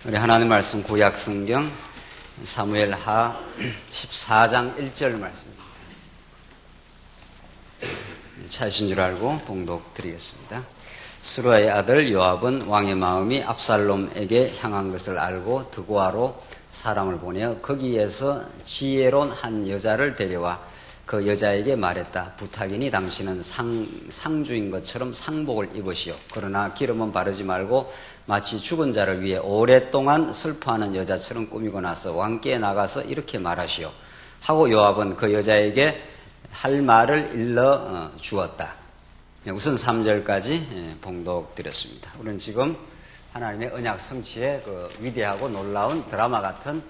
우리 하나님 말씀 구약 성경 사무엘하 14장 1절 말씀입니다. 찾으신 줄 알고 봉독 드리겠습니다. 스루야의 아들 요압은 왕의 마음이 압살롬에게 향한 것을 알고 드고아로 사람을 보내어 거기에서 지혜로운 한 여자를 데려와 그 여자에게 말했다. 부탁이니 당신은 상주인 것처럼 상복을 입으시오. 그러나 기름은 바르지 말고 마치 죽은 자를 위해 오랫동안 슬퍼하는 여자처럼 꾸미고 나서 왕께 나가서 이렇게 말하시오. 하고 요압은 그 여자에게 할 말을 일러 주었다. 우선 3절까지 봉독드렸습니다. 우리는 지금 하나님의 언약 성취의 그 위대하고 놀라운 드라마 같은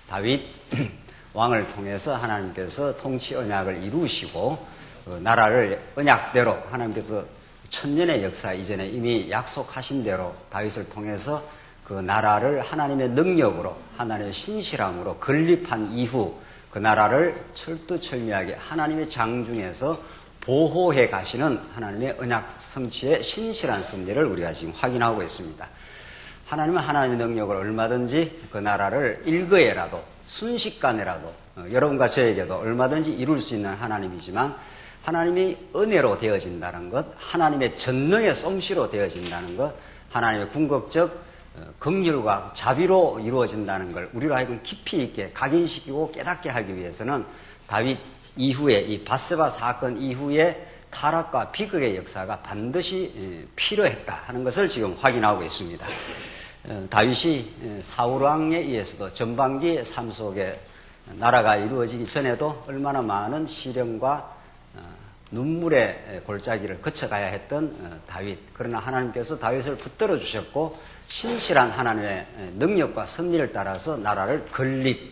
다윗 왕을 통해서 하나님께서 통치 언약을 이루시고 나라를 언약대로 하나님께서 천년의 역사 이전에 이미 약속하신 대로 다윗을 통해서 그 나라를 하나님의 능력으로 하나님의 신실함으로 건립한 이후 그 나라를 철두철미하게 하나님의 장중에서 보호해 가시는 하나님의 언약 성취의 신실한 섭리를 우리가 지금 확인하고 있습니다. 하나님은 하나님의 능력을 얼마든지 그 나라를 일거에라도 순식간에라도 여러분과 저에게도 얼마든지 이룰 수 있는 하나님이지만 하나님이 은혜로 되어진다는 것, 하나님의 전능의 솜씨로 되어진다는 것, 하나님의 궁극적 긍휼과 자비로 이루어진다는 걸 우리로 하여금 깊이 있게 각인시키고 깨닫게 하기 위해서는 다윗 이후에 이 밧세바 사건 이후에 타락과 비극의 역사가 반드시 필요했다 하는 것을 지금 확인하고 있습니다. 다윗이 사울 왕에 의해서도 전반기 삶 속에 나라가 이루어지기 전에도 얼마나 많은 시련과 눈물의 골짜기를 거쳐가야 했던 다윗. 그러나 하나님께서 다윗을 붙들어 주셨고 신실한 하나님의 능력과 섭리를 따라서 나라를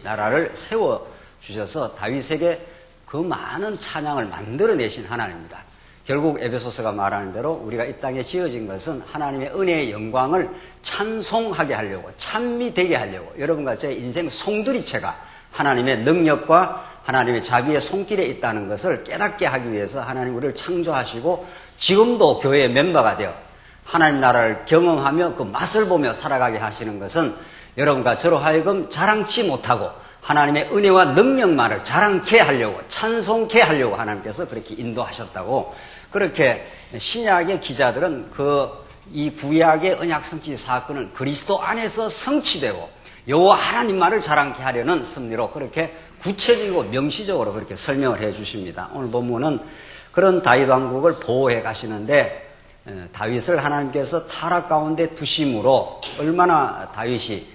나라를 세워 주셔서 다윗에게 그 많은 찬양을 만들어내신 하나님입니다. 결국 에베소서가 말하는 대로 우리가 이 땅에 지어진 것은 하나님의 은혜의 영광을 찬송하게 하려고, 찬미되게 하려고, 여러분과 제 인생 송두리째가 하나님의 능력과 하나님의 자비의 손길에 있다는 것을 깨닫게 하기 위해서 하나님 우리를 창조하시고 지금도 교회의 멤버가 되어 하나님 나라를 경험하며 그 맛을 보며 살아가게 하시는 것은 여러분과 저로 하여금 자랑치 못하고 하나님의 은혜와 능력만을 자랑케 하려고, 찬송케 하려고 하나님께서 그렇게 인도하셨다고. 그렇게 신약의 기자들은 이 구약의 언약 성취 사건은 그리스도 안에서 성취되고 여호와 하나님만을 자랑케 하려는 섭리로 그렇게 구체적이고 명시적으로 그렇게 설명을 해 주십니다. 오늘 본문은 그런 다윗 왕국을 보호해 가시는데 다윗을 하나님께서 타락 가운데 두심으로 얼마나 다윗이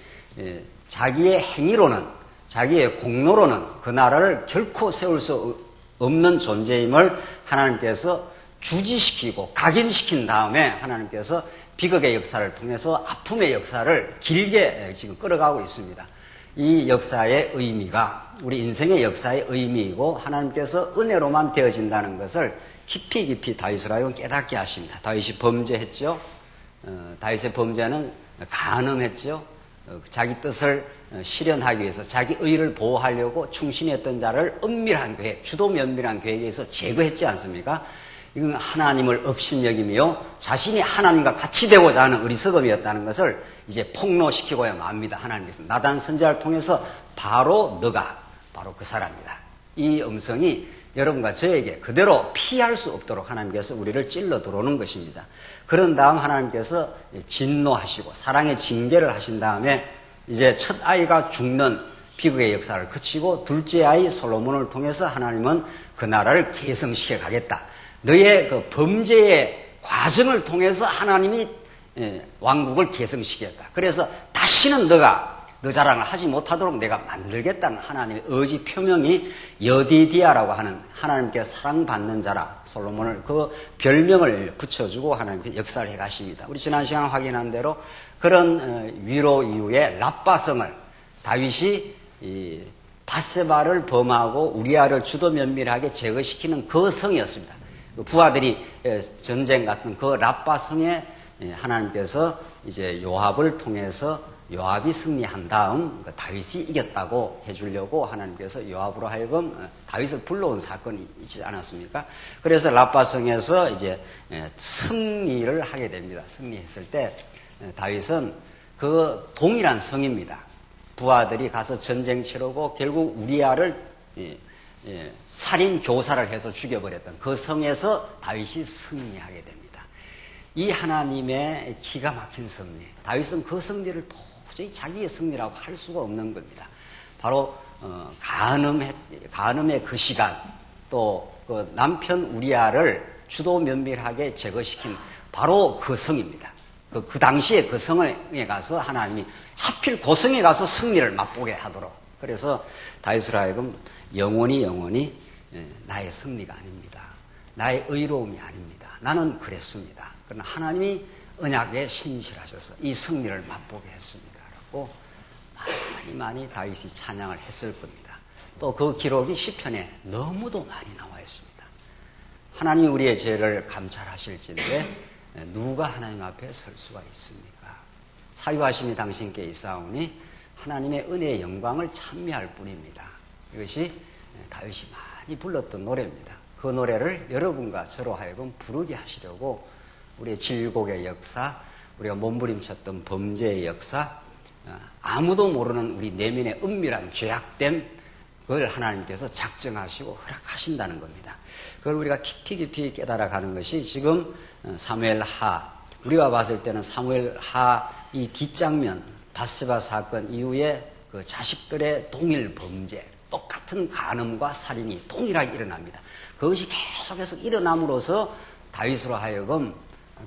자기의 행위로는, 자기의 공로로는 그 나라를 결코 세울 수 없는 존재임을 하나님께서 주지시키고 각인시킨 다음에 하나님께서 비극의 역사를 통해서 아픔의 역사를 길게 지금 끌어가고 있습니다. 이 역사의 의미가 우리 인생의 역사의 의미이고 하나님께서 은혜로만 되어진다는 것을 깊이 다윗을 하여금 깨닫게 하십니다. 다윗이 범죄했죠. 다윗의 범죄는 간음했죠. 자기 뜻을 실현하기 위해서 자기 의를 보호하려고 충신했던 자를 은밀한 계획, 주도 면밀한 계획에 의해서 제거했지 않습니까? 이건 하나님을 업신여기며 자신이 하나님과 같이 되고자 하는 어리석음이었다는 것을 이제 폭로시키고야 맙니다. 하나님께서 나단 선지자를 통해서 바로 너가 바로 그 사람이다. 이 음성이 여러분과 저에게 그대로 피할 수 없도록 하나님께서 우리를 찔러 들어오는 것입니다. 그런 다음 하나님께서 진노하시고 사랑의 징계를 하신 다음에 이제 첫 아이가 죽는 비극의 역사를 거치고 둘째 아이 솔로몬을 통해서 하나님은 그 나라를 계승시켜 가겠다. 너의 그 범죄의 과정을 통해서 하나님이 왕국을 계승시켰다. 그래서 다시는 너 자랑을 하지 못하도록 내가 만들겠다는 하나님의 의지 표명이 여디디아라고 하는 하나님께 사랑받는 자라 솔로몬을 그 별명을 붙여주고 하나님께 역사를 해가십니다. 우리 지난 시간 확인한 대로 그런 위로 이후에 랍바성을 다윗이 밧세바를 범하고 우리아를 주도 면밀하게 제거시키는 그 성이었습니다. 부하들이 전쟁 같은 그 랍바성에 하나님께서 이제 요압을 통해서 요압이 승리한 다음 다윗이 이겼다고 해주려고 하나님께서 요압으로 하여금 다윗을 불러온 사건이 있지 않았습니까? 그래서 랍바성에서 이제 승리를 하게 됩니다. 승리했을 때 다윗은 그 동일한 성입니다. 부하들이 가서 전쟁 치르고 결국 우리아를 살인 교사를 해서 죽여버렸던 그 성에서 다윗이 승리하게 됩니다. 이 하나님의 기가 막힌 승리, 다윗은 그 승리를 도저히 자기의 승리라고 할 수가 없는 겁니다. 바로 간음의 그 시간, 또 그 남편 우리아를 주도 면밀하게 제거시킨 바로 그 성입니다. 그 당시에 그 성에 가서 하나님이 하필 그 성에 가서 승리를 맛보게 하도록, 그래서 다윗으로 하여금 영원히 나의 승리가 아닙니다. 나의 의로움이 아닙니다. 나는 그랬습니다. 그러나 하나님이 언약에 신실하셔서 이 승리를 맛보게 했습니다. 라고 많이 다윗이 찬양을 했을 겁니다. 또 그 기록이 시편에 너무도 많이 나와 있습니다. 하나님이 우리의 죄를 감찰하실진데 누가 하나님 앞에 설 수가 있습니까? 사유하심이 당신께 있사오니 하나님의 은혜의 영광을 찬미할 뿐입니다. 이것이 다윗이 많이 불렀던 노래입니다. 그 노래를 여러분과 저로 하여금 부르게 하시려고 우리의 질곡의 역사, 우리가 몸부림쳤던 범죄의 역사, 아무도 모르는 우리 내면의 은밀한 죄악됨, 그걸 하나님께서 작정하시고 허락하신다는 겁니다. 그걸 우리가 깊이 깨달아가는 것이 지금 사무엘하, 우리가 봤을 때는 사무엘하 이 뒷장면, 밧세바 사건 이후에 그 자식들의 동일 범죄, 똑같은 간음과 살인이 동일하게 일어납니다. 그것이 계속해서 일어남으로써 다윗으로 하여금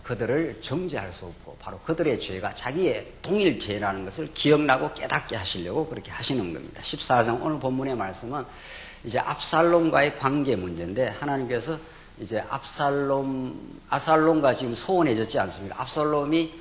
그들을 정죄할 수 없고 바로 그들의 죄가 자기의 동일 죄라는 것을 기억나고 깨닫게 하시려고 그렇게 하시는 겁니다. 14장 오늘 본문의 말씀은 이제 압살롬과의 관계 문제인데, 하나님께서 이제 아살롬과 지금 소원해졌지 않습니까? 압살롬이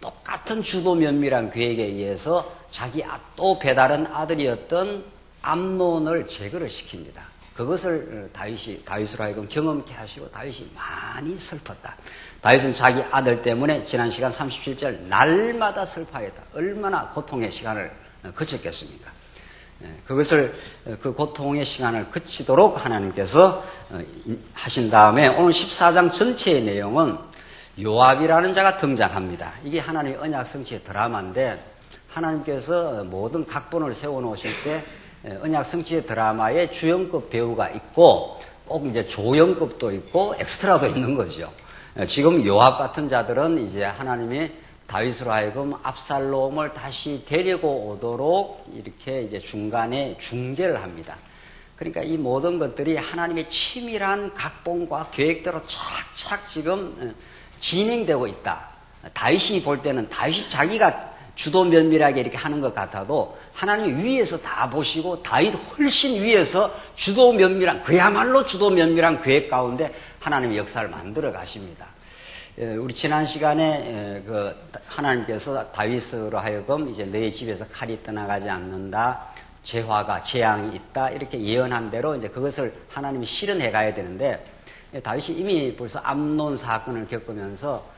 똑같은 주도 면밀한 계획에 의해서 자기 또 배다른 아들이었던 암논을 제거를 시킵니다. 그것을 다윗으로 하여금 경험케 하시고 다윗이 많이 슬펐다. 다윗은 자기 아들 때문에 지난 시간 37절 날마다 슬퍼했다. 얼마나 고통의 시간을 그쳤겠습니까? 그 고통의 시간을 그치도록 하나님께서 하신 다음에 오늘 14장 전체의 내용은 요압이라는 자가 등장합니다. 이게 하나님의 언약 성취의 드라마인데, 하나님께서 모든 각본을 세워놓으실 때 언약 성취의 드라마에 주연급 배우가 있고 꼭 이제 조연급도 있고 엑스트라도 있는 거죠. 지금 요압 같은 자들은 이제 하나님이 다윗으로 하여금 압살롬을 다시 데리고 오도록 이렇게 이제 중간에 중재를 합니다. 그러니까 이 모든 것들이 하나님의 치밀한 각본과 계획대로 착착 지금 진행되고 있다. 다윗이 볼 때는 다윗이 자기가 주도 면밀하게 이렇게 하는 것 같아도 하나님이 위에서 다 보시고 다윗 훨씬 위에서 주도 면밀한, 그야말로 주도 면밀한 계획 가운데 하나님의 역사를 만들어 가십니다. 우리 지난 시간에 하나님께서 다윗으로 하여금 이제 너희 집에서 칼이 떠나가지 않는다, 재앙이 있다, 이렇게 예언한 대로 이제 그것을 하나님이 실현해 가야 되는데, 다윗이 이미 벌써 암논 사건을 겪으면서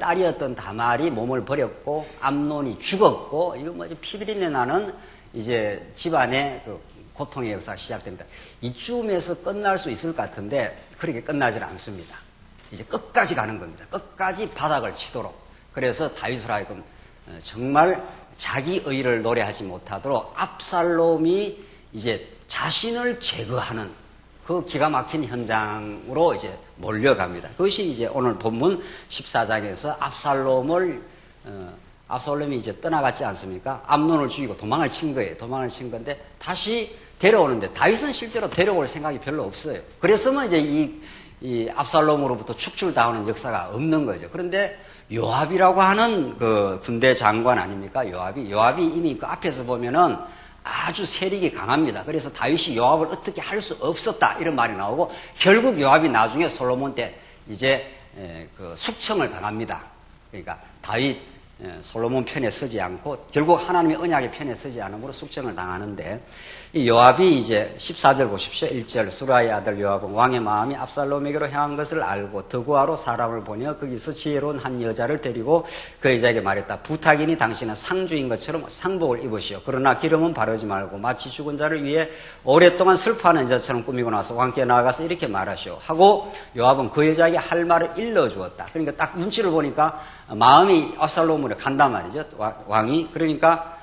딸이었던 다말이 몸을 버렸고 암논이 죽었고, 이거 뭐지 피비린내 나는 이제 집안의 그 고통의 역사가 시작됩니다. 이쯤에서 끝날 수 있을 것 같은데 그렇게 끝나질 않습니다. 이제 끝까지 가는 겁니다. 끝까지 바닥을 치도록. 그래서 다윗으로 하여금 정말 자기 의를 노래하지 못하도록 압살롬이 이제 자신을 제거하는 그 기가 막힌 현장으로 이제 몰려갑니다. 그것이 이제 오늘 본문 14장에서 압살롬이 이제 떠나갔지 않습니까? 암논을 죽이고 도망을 친 거예요. 도망을 친 건데 다시 데려오는데 다윗은 실제로 데려올 생각이 별로 없어요. 그랬으면 이제 이 압살롬으로부터 축출당하는 역사가 없는 거죠. 그런데 요압이라고 하는 그 군대 장관 아닙니까? 요압이 이미 그 앞에서 보면은 아주 세력이 강합니다. 그래서 다윗이 요압을 어떻게 할 수 없었다 이런 말이 나오고, 결국 요압이 나중에 솔로몬 때 이제 그 숙청을 당합니다. 그러니까 다윗 솔로몬 편에 서지 않고 결국 하나님의 언약의 편에 서지 않으므로 숙청을 당하는데, 이 요압이 이제 14절 보십시오. 1절 수라의 아들 요압은 왕의 마음이 압살롬에게로 향한 것을 알고 드고아로 사람을 보내어 거기서 지혜로운 한 여자를 데리고 그 여자에게 말했다. 부탁이니 당신은 상주인 것처럼 상복을 입으시오. 그러나 기름은 바르지 말고 마치 죽은 자를 위해 오랫동안 슬퍼하는 여자처럼 꾸미고 나서 왕께 나아가서 이렇게 말하시오. 하고 요압은 그 여자에게 할 말을 일러주었다. 그러니까 딱 눈치를 보니까 마음이 압살롬으로 간단 말이죠. 왕이. 그러니까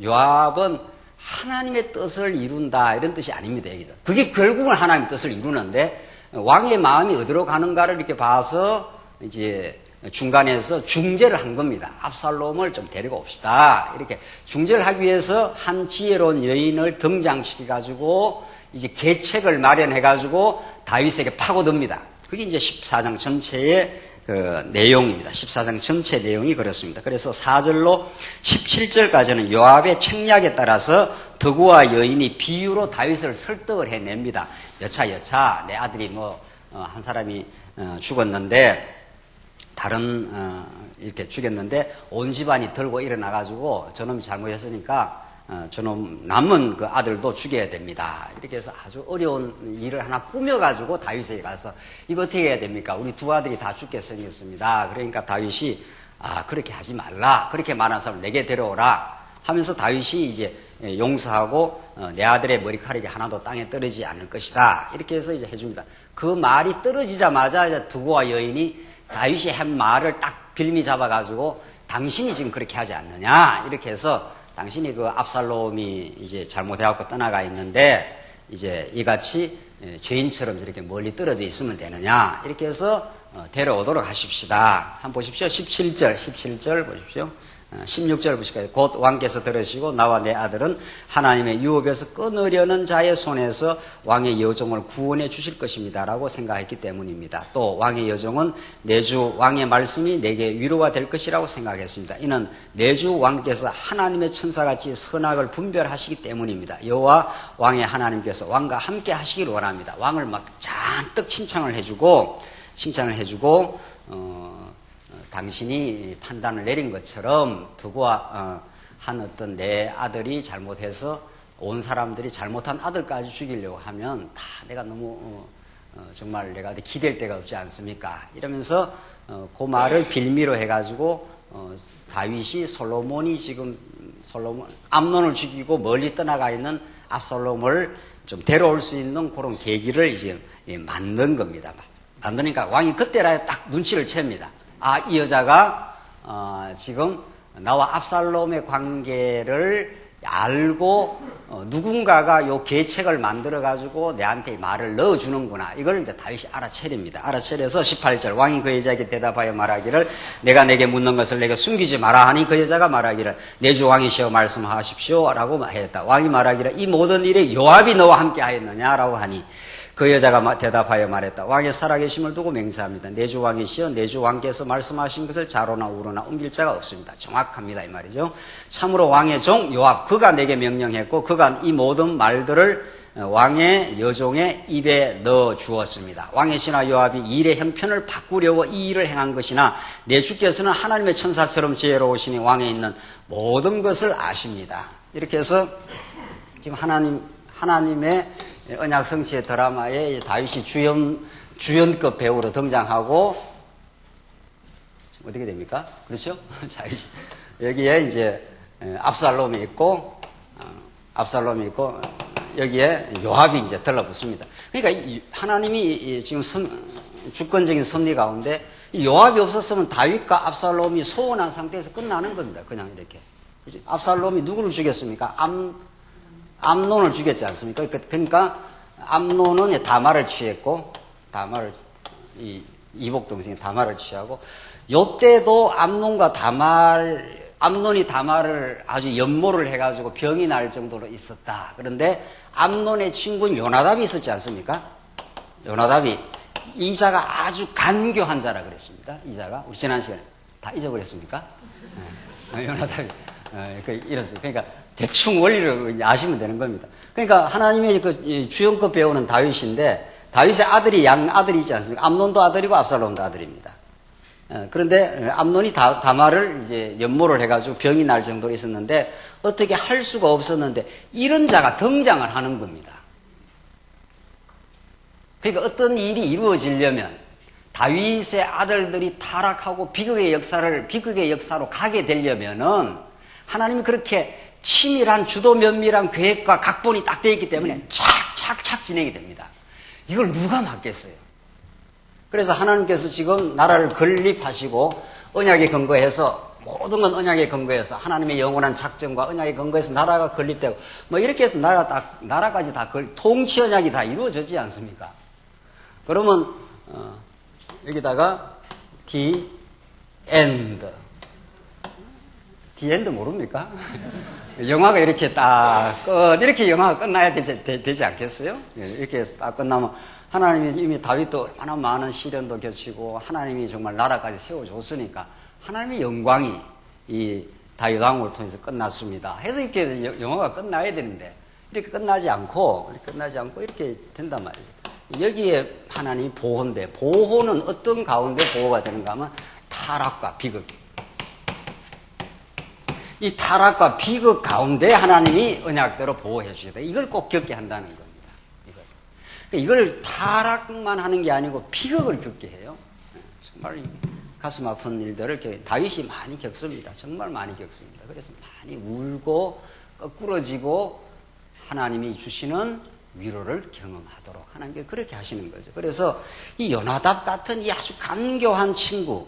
요압은 하나님의 뜻을 이룬다 이런 뜻이 아닙니다. 여기서 그게 결국은 하나님의 뜻을 이루는데 왕의 마음이 어디로 가는가를 이렇게 봐서 이제 중간에서 중재를 한 겁니다. 압살롬을 좀 데리고 옵시다. 이렇게 중재를 하기 위해서 한 지혜로운 여인을 등장시켜 가지고 이제 계책을 마련해 가지고 다윗에게 파고듭니다. 그게 이제 14장 전체의 그 내용입니다. 14장 전체 내용이 그렇습니다. 그래서 4절로 17절까지는 요압의 책략에 따라서 드고아 여인이 비유로 다윗을 설득을 해냅니다. 여차 내 아들이 한 사람이 죽었는데 다른 이렇게 죽였는데 온 집안이 들고 일어나가지고 저놈이 잘못했으니까 저놈 남은 그 아들도 죽여야 됩니다. 이렇게 해서 아주 어려운 일을 하나 꾸며가지고 다윗에게 가서 이거 어떻게 해야 됩니까? 우리 두 아들이 다 죽게 생겼습니다. 그러니까 다윗이 그렇게 하지 말라. 그렇게 말한 사람을 내게 데려오라 하면서 다윗이 이제 용서하고 내 아들의 머리카락이 하나도 땅에 떨어지지 않을 것이다. 이렇게 해서 이제 해줍니다. 그 말이 떨어지자마자 이제 드고아 여인이 다윗이 한 말을 딱 빌미 잡아가지고 당신이 지금 그렇게 하지 않느냐 이렇게 해서 당신이 그 압살롬이 이제 잘못해갖고 떠나가 있는데 이제 이같이 죄인처럼 저렇게 멀리 떨어져 있으면 되느냐 이렇게 해서 데려오도록 하십시다. 한번 보십시오. 17절 보십시오. 16절 보실까요? 곧 왕께서 들으시고 나와 내 아들은 하나님의 유업에서 끊으려는 자의 손에서 왕의 여종을 구원해 주실 것입니다 라고 생각했기 때문입니다. 또 왕의 여종은 내주 왕의 말씀이 내게 위로가 될 것이라고 생각했습니다. 이는 내주 왕께서 하나님의 천사같이 선악을 분별하시기 때문입니다. 여호와 왕의 하나님께서 왕과 함께 하시기를 원합니다. 왕을 막 잔뜩 칭찬을 해주고 당신이 판단을 내린 것처럼 두고 한 어떤 내 아들이 잘못해서 온 사람들이 잘못한 아들까지 죽이려고 하면 다 내가 너무 정말 내가 기댈 데가 없지 않습니까? 이러면서 그 말을 빌미로 해가지고 다윗이 암논을 죽이고 멀리 떠나가 있는 압살롬을 좀 데려올 수 있는 그런 계기를 이제 만든 겁니다. 만드니까 왕이 그때라 딱 눈치를 챕니다. 이 여자가 지금 나와 압살롬의 관계를 알고 누군가가 요 계책을 만들어 가지고 내한테 말을 넣어주는구나. 이걸 이제 다윗이 알아차립니다. 알아차려서 18절 왕이 그 여자에게 대답하여 말하기를 내가 내게 묻는 것을 내게 숨기지 마라 하니 그 여자가 말하기를 내 주 왕이시여 말씀하십시오 라고 했다. 왕이 말하기를 이 모든 일에 요압이 너와 함께 하였느냐라고 하니 그 여자가 대답하여 말했다. 왕의 살아계심을 두고 맹세합니다. 내 주 왕이시여 내 주 왕께서 말씀하신 것을 자로나 우로나 옮길 자가 없습니다. 정확합니다. 이 말이죠. 참으로 왕의 종 요압 그가 내게 명령했고 그가 이 모든 말들을 왕의 여종의 입에 넣어 주었습니다. 왕의 신하 요압이 일의 형편을 바꾸려고 이 일을 행한 것이나 내 주께서는 하나님의 천사처럼 지혜로우시니 왕에 있는 모든 것을 아십니다. 이렇게 해서 지금 하나님의 언약 성취의 드라마에 다윗이 주연급 배우로 등장하고 어떻게 됩니까? 그렇죠? 자, 여기에 이제 압살롬이 있고 여기에 요압이 이제 들러붙습니다. 그러니까 하나님이 지금 주권적인 섭리 가운데 요압이 없었으면 다윗과 압살롬이 소원한 상태에서 끝나는 겁니다. 그냥 이렇게. 압살롬이 누구를 죽였습니까? 암논을 죽였지 않습니까? 그러니까 암논은 다말을 취했고 이복 동생이 다말을 취하고 요때도 암논이 다말을 아주 연모를 해가지고 병이 날 정도로 있었다. 그런데 암논의 친구는 요나답이 있었지 않습니까? 요나답이 이자가 아주 간교한 자라 그랬습니다. 이자가 우리 지난 시간에 다 잊어버렸습니까? 요나답이 이렇습니다. 그러니까 대충 원리를 아시면 되는 겁니다. 그러니까 하나님의 그 주연급 배우는 다윗인데 다윗의 아들이 양아들이 있지 않습니까? 암논도 아들이고 압살롬도 아들입니다. 그런데 암논이 다말을 이제 연모를 해가지고 병이 날 정도로 있었는데 어떻게 할 수가 없었는데 이런 자가 등장을 하는 겁니다. 그러니까 어떤 일이 이루어지려면 다윗의 아들들이 타락하고 비극의 역사로 가게 되려면은 하나님이 그렇게 치밀한 주도 면밀한 계획과 각본이 딱 되어 있기 때문에 착착착 진행이 됩니다. 이걸 누가 막겠어요? 그래서 하나님께서 지금 나라를 건립하시고 언약에 근거해서 모든 건 언약에 근거해서 하나님의 영원한 작정과 언약에 근거해서 나라가 건립되고 뭐 이렇게 해서 나라까지 다 통치 언약이 다 이루어지지 않습니까? 그러면 여기다가 The End 모릅니까? 영화가 이렇게 이렇게 영화가 끝나야 되지 않겠어요? 이렇게 해서 딱 끝나면 하나님이 이미 다윗도 얼마나 많은 시련도 겪히고 하나님이 정말 나라까지 세워줬으니까 하나님의 영광이 이 다윗 왕을 통해서 끝났습니다. 해서 이렇게 영화가 끝나야 되는데 이렇게 끝나지 않고 이렇게 된단 말이죠. 여기에 하나님이 보호인데 보호는 어떤 가운데 보호가 되는가 하면 타락과 비극. 이 타락과 비극 가운데 하나님이 언약대로 보호해 주시다. 이걸 꼭 겪게 한다는 겁니다. 이걸 타락만 하는 게 아니고 비극을 겪게 해요. 정말 가슴 아픈 일들을 다윗이 많이 겪습니다. 정말 많이 겪습니다. 그래서 많이 울고 거꾸러지고 하나님이 주시는 위로를 경험하도록 하나님께서 그렇게 하시는 거죠. 그래서 이 요나답 같은 이 아주 간교한 친구,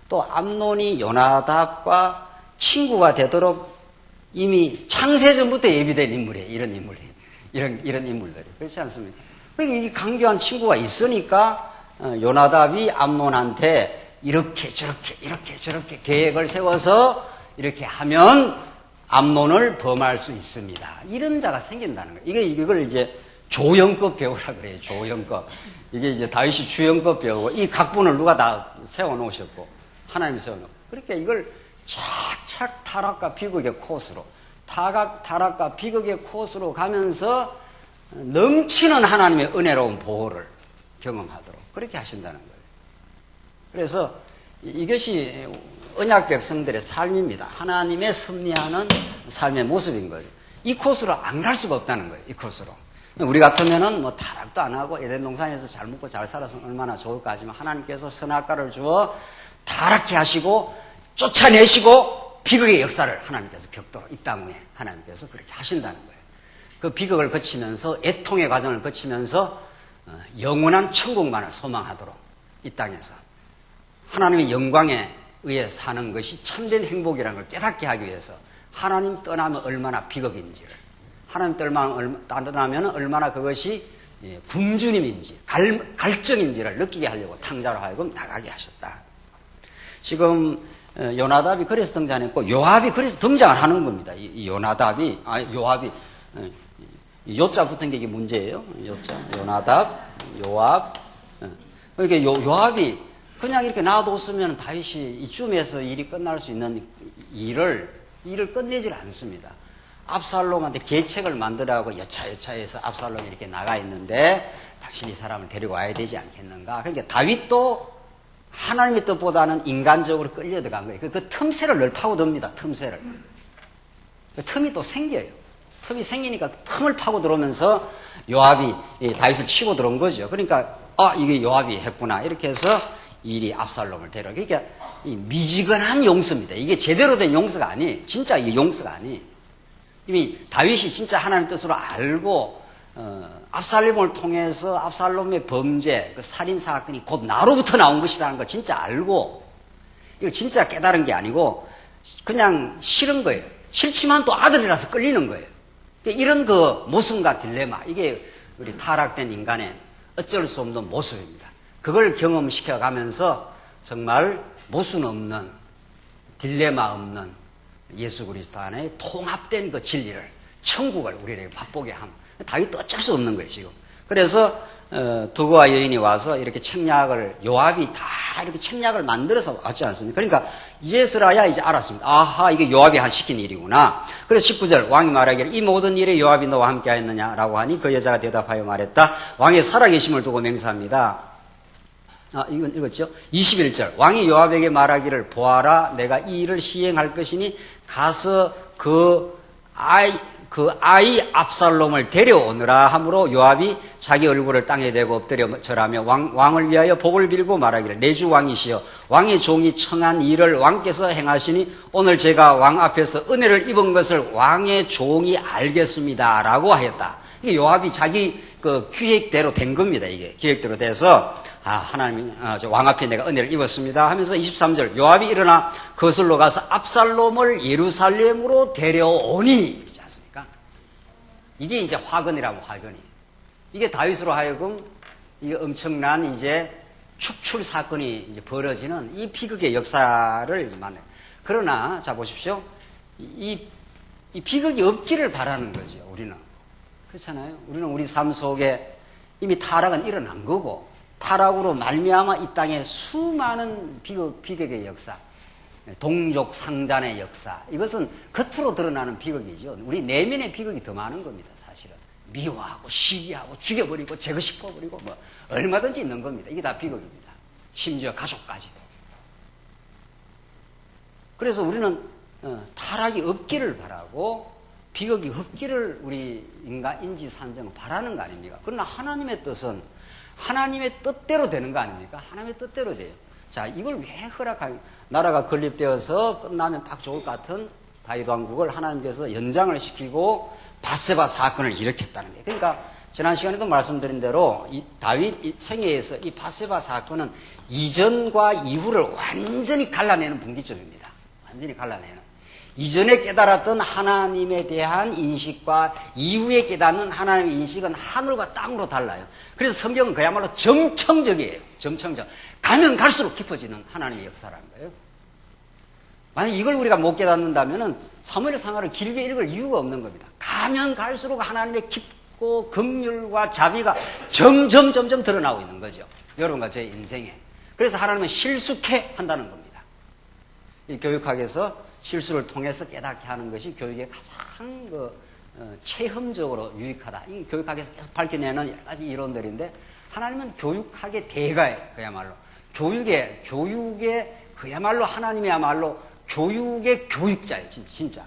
또 암논이 요나답과 친구가 되도록 이미 창세전부터 예비된 인물이에요. 이런 인물들이. 그렇지 않습니까? 그러니까 이 간교한 친구가 있으니까 요나답이 암논한테 이렇게 저렇게 계획을 세워서 이렇게 하면 암논을 범할 수 있습니다. 이런 자가 생긴다는 거예요. 이걸 이제 조영급 배우라 그래요. 조영급. 이게 이제 다윗이 주영급 배우고 이 각본을 누가 다 세워놓으셨고 하나님이 세워놓고 그러니까 이걸 착착 타락과 비극의 코스로 타락과 비극의 코스로 가면서 넘치는 하나님의 은혜로운 보호를 경험하도록 그렇게 하신다는 거예요. 그래서 이것이 언약 백성들의 삶입니다. 하나님의 섭리하는 삶의 모습인 거죠. 이 코스로 안 갈 수가 없다는 거예요. 이 코스로. 우리 같으면은 뭐 타락도 안 하고 에덴 동산에서 잘 먹고 잘 살아서 얼마나 좋을까 하지만 하나님께서 선악과를 주어 타락케 하시고 쫓아내시고 비극의 역사를 하나님께서 겪도록 이 땅 위에 하나님께서 그렇게 하신다는 거예요. 그 비극을 거치면서 애통의 과정을 거치면서 영원한 천국만을 소망하도록 이 땅에서 하나님의 영광에 의해 사는 것이 참된 행복이라는 걸 깨닫게 하기 위해서 하나님 떠나면 얼마나 비극인지를 하나님 떠나면 얼마나 그것이 굶주림인지 갈증인지를 느끼게 하려고 탕자로 하여금 나가게 하셨다. 지금 요나답이 그래서 등장했고 요압이 그래서 등장을 하는 겁니다. 이 요압이 요자 붙은 게 이게 문제예요. 요나답, 요압. 그러니까 요압이 그냥 이렇게 놔뒀으면 다윗이 이쯤에서 일이 끝날 수 있는 일을 끝내질 않습니다. 압살롬한테 계책을 만들라고 여차여차해서 압살롬이 이렇게 나가 있는데 당신이 이 사람을 데리고 와야 되지 않겠는가. 그러니까 다윗도 하나님의 뜻보다는 인간적으로 끌려 들어간 거예요. 그 틈새를 늘 파고듭니다. 틈새를. 그 틈이 또 생겨요. 틈이 생기니까 틈을 파고 들어오면서 요압이 다윗을 치고 들어온 거죠. 그러니까 이게 요압이 했구나. 이렇게 해서 일이 압살롬을 데려. 그러니까 이 미지근한 용서입니다. 이게 제대로 된 용서가 아니에요. 진짜 이게 용서가 아니에요. 이미 다윗이 진짜 하나님 뜻으로 알고 압살롬을 통해서 압살롬의 범죄, 그 살인 사건이 곧 나로부터 나온 것이라는 걸 진짜 알고 이걸 진짜 깨달은 게 아니고 그냥 싫은 거예요. 싫지만 또 아들이라서 끌리는 거예요. 이런 그 모순과 딜레마, 이게 우리 타락된 인간의 어쩔 수 없는 모습입니다. 그걸 경험시켜 가면서 정말 모순 없는, 딜레마 없는 예수 그리스도 안에 통합된 그 진리를, 천국을 우리에게 맛보게 함. 다윗도 어쩔 수 없는 거예요, 지금. 그래서 두고와 여인이 와서 이렇게 책략을, 요압이 다 이렇게 책략을 만들어서 왔지 않습니까? 그러니까 이제서라야 이제 알았습니다. 아하, 이게 요압이 시킨 일이구나. 그래서 19절 왕이 말하기를 이 모든 일에 요압이 너와 함께 하였느냐라고 하니 그 여자가 대답하여 말했다. 왕의 살아계심을 두고 맹세합니다. 이건 읽었죠? 21절. 왕이 요압에게 말하기를 보아라 내가 이 일을 시행할 것이니 가서 그 아이 압살롬을 데려오느라 하므로 요압이 자기 얼굴을 땅에 대고 엎드려 절하며 왕을 위하여 복을 빌고 말하기를 내 주 왕이시여 왕의 종이 청한 일을 왕께서 행하시니 오늘 제가 왕 앞에서 은혜를 입은 것을 왕의 종이 알겠습니다 라고 하였다. 이게 요압이 자기 그 기획대로 된 겁니다. 이게 기획대로 돼서 하나님이 왕 앞에 내가 은혜를 입었습니다 하면서 23절 요압이 일어나 거슬러 가서 압살롬을 예루살렘으로 데려오니 그렇지 않습니까? 이게 이제 화근이라고 화근이. 이게 다윗으로 하여금 이게 엄청난 이제 축출 사건이 이제 벌어지는 이 비극의 역사를 이제 만나요. 그러나 자 보십시오. 이 비극이 없기를 바라는 거죠. 우리는 그렇잖아요. 우리는 우리 삶 속에 이미 타락은 일어난 거고 타락으로 말미암아 이 땅에 수많은 비극의 역사, 동족 상잔의 역사 이것은 겉으로 드러나는 비극이죠. 우리 내면의 비극이 더 많은 겁니다. 사실은 미워하고 시기하고 죽여버리고 제거시켜버리고 뭐 얼마든지 있는 겁니다. 이게 다 비극입니다. 심지어 가족까지도. 그래서 우리는 타락이 없기를 바라고 비극이 없기를 우리 인간 인지 산정은 바라는 거 아닙니까? 그러나 하나님의 뜻은 하나님의 뜻대로 되는 거 아닙니까? 하나님의 뜻대로 돼요. 자, 이걸 왜 나라가 건립되어서 끝나면 딱 좋을 것 같은 다윗 왕국을 하나님께서 연장을 시키고 밧세바 사건을 일으켰다는 거예요. 그러니까 지난 시간에도 말씀드린 대로 이 다윗 생애에서 이 밧세바 사건은 이전과 이후를 완전히 갈라내는 분기점입니다. 완전히 갈라내는. 이전에 깨달았던 하나님에 대한 인식과 이후에 깨닫는 하나님의 인식은 하늘과 땅으로 달라요. 그래서 성경은 그야말로 점청적이에요. 점청적. 가면 갈수록 깊어지는 하나님의 역사라는 거예요. 만약 이걸 우리가 못 깨닫는다면 사무엘 상하를 길게 읽을 이유가 없는 겁니다. 가면 갈수록 하나님의 깊고 긍휼과 자비가 점점 드러나고 있는 거죠. 여러분과 제 인생에. 그래서 하나님은 실숙해 한다는 겁니다. 이 교육학에서 실수를 통해서 깨닫게 하는 것이 교육의 가장 체험적으로 유익하다. 이 교육학에서 계속 밝혀내는 여러 가지 이론들인데 하나님은 교육학의 대가예요. 그야말로. 교육의 그야말로 하나님이야말로 교육의 교육자예요. 진짜.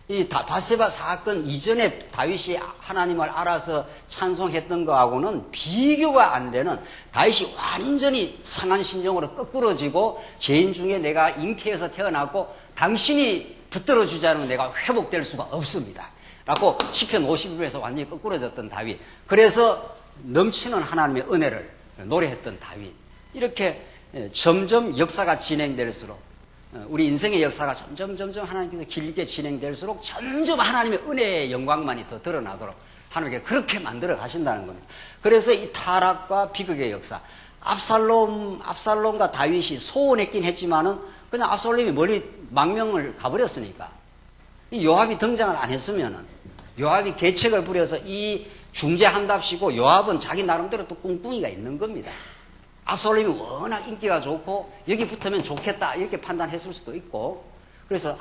이 밧세바 사건 이전에 다윗이 하나님을 알아서 찬송했던 거하고는 비교가 안 되는 다윗이 완전히 상한 심정으로 거꾸러지고 죄인 중에 내가 잉태해서 태어났고 당신이 붙들어 주지 않으면 내가 회복될 수가 없습니다. 라고 시편 51편에서 완전히 거꾸러졌던 다윗. 그래서 넘치는 하나님의 은혜를 노래했던 다윗. 이렇게 점점 역사가 진행될수록 우리 인생의 역사가 점점 하나님께서 길게 진행될수록 점점 하나님의 은혜의 영광만이 더 드러나도록 하나님께 그렇게 만들어 가신다는 겁니다. 그래서 이 타락과 비극의 역사, 압살롬과 다윗이 소원했긴 했지만은 그냥 압살롬이 멀리 망명을 가버렸으니까 이 요압이 등장을 안 했으면은 요압이 계책을 부려서 이 중재한답시고 요압은 자기 나름대로 또 꿍꿍이가 있는 겁니다. 압살롬이 워낙 인기가 좋고 여기 붙으면 좋겠다 이렇게 판단했을 수도 있고 그래서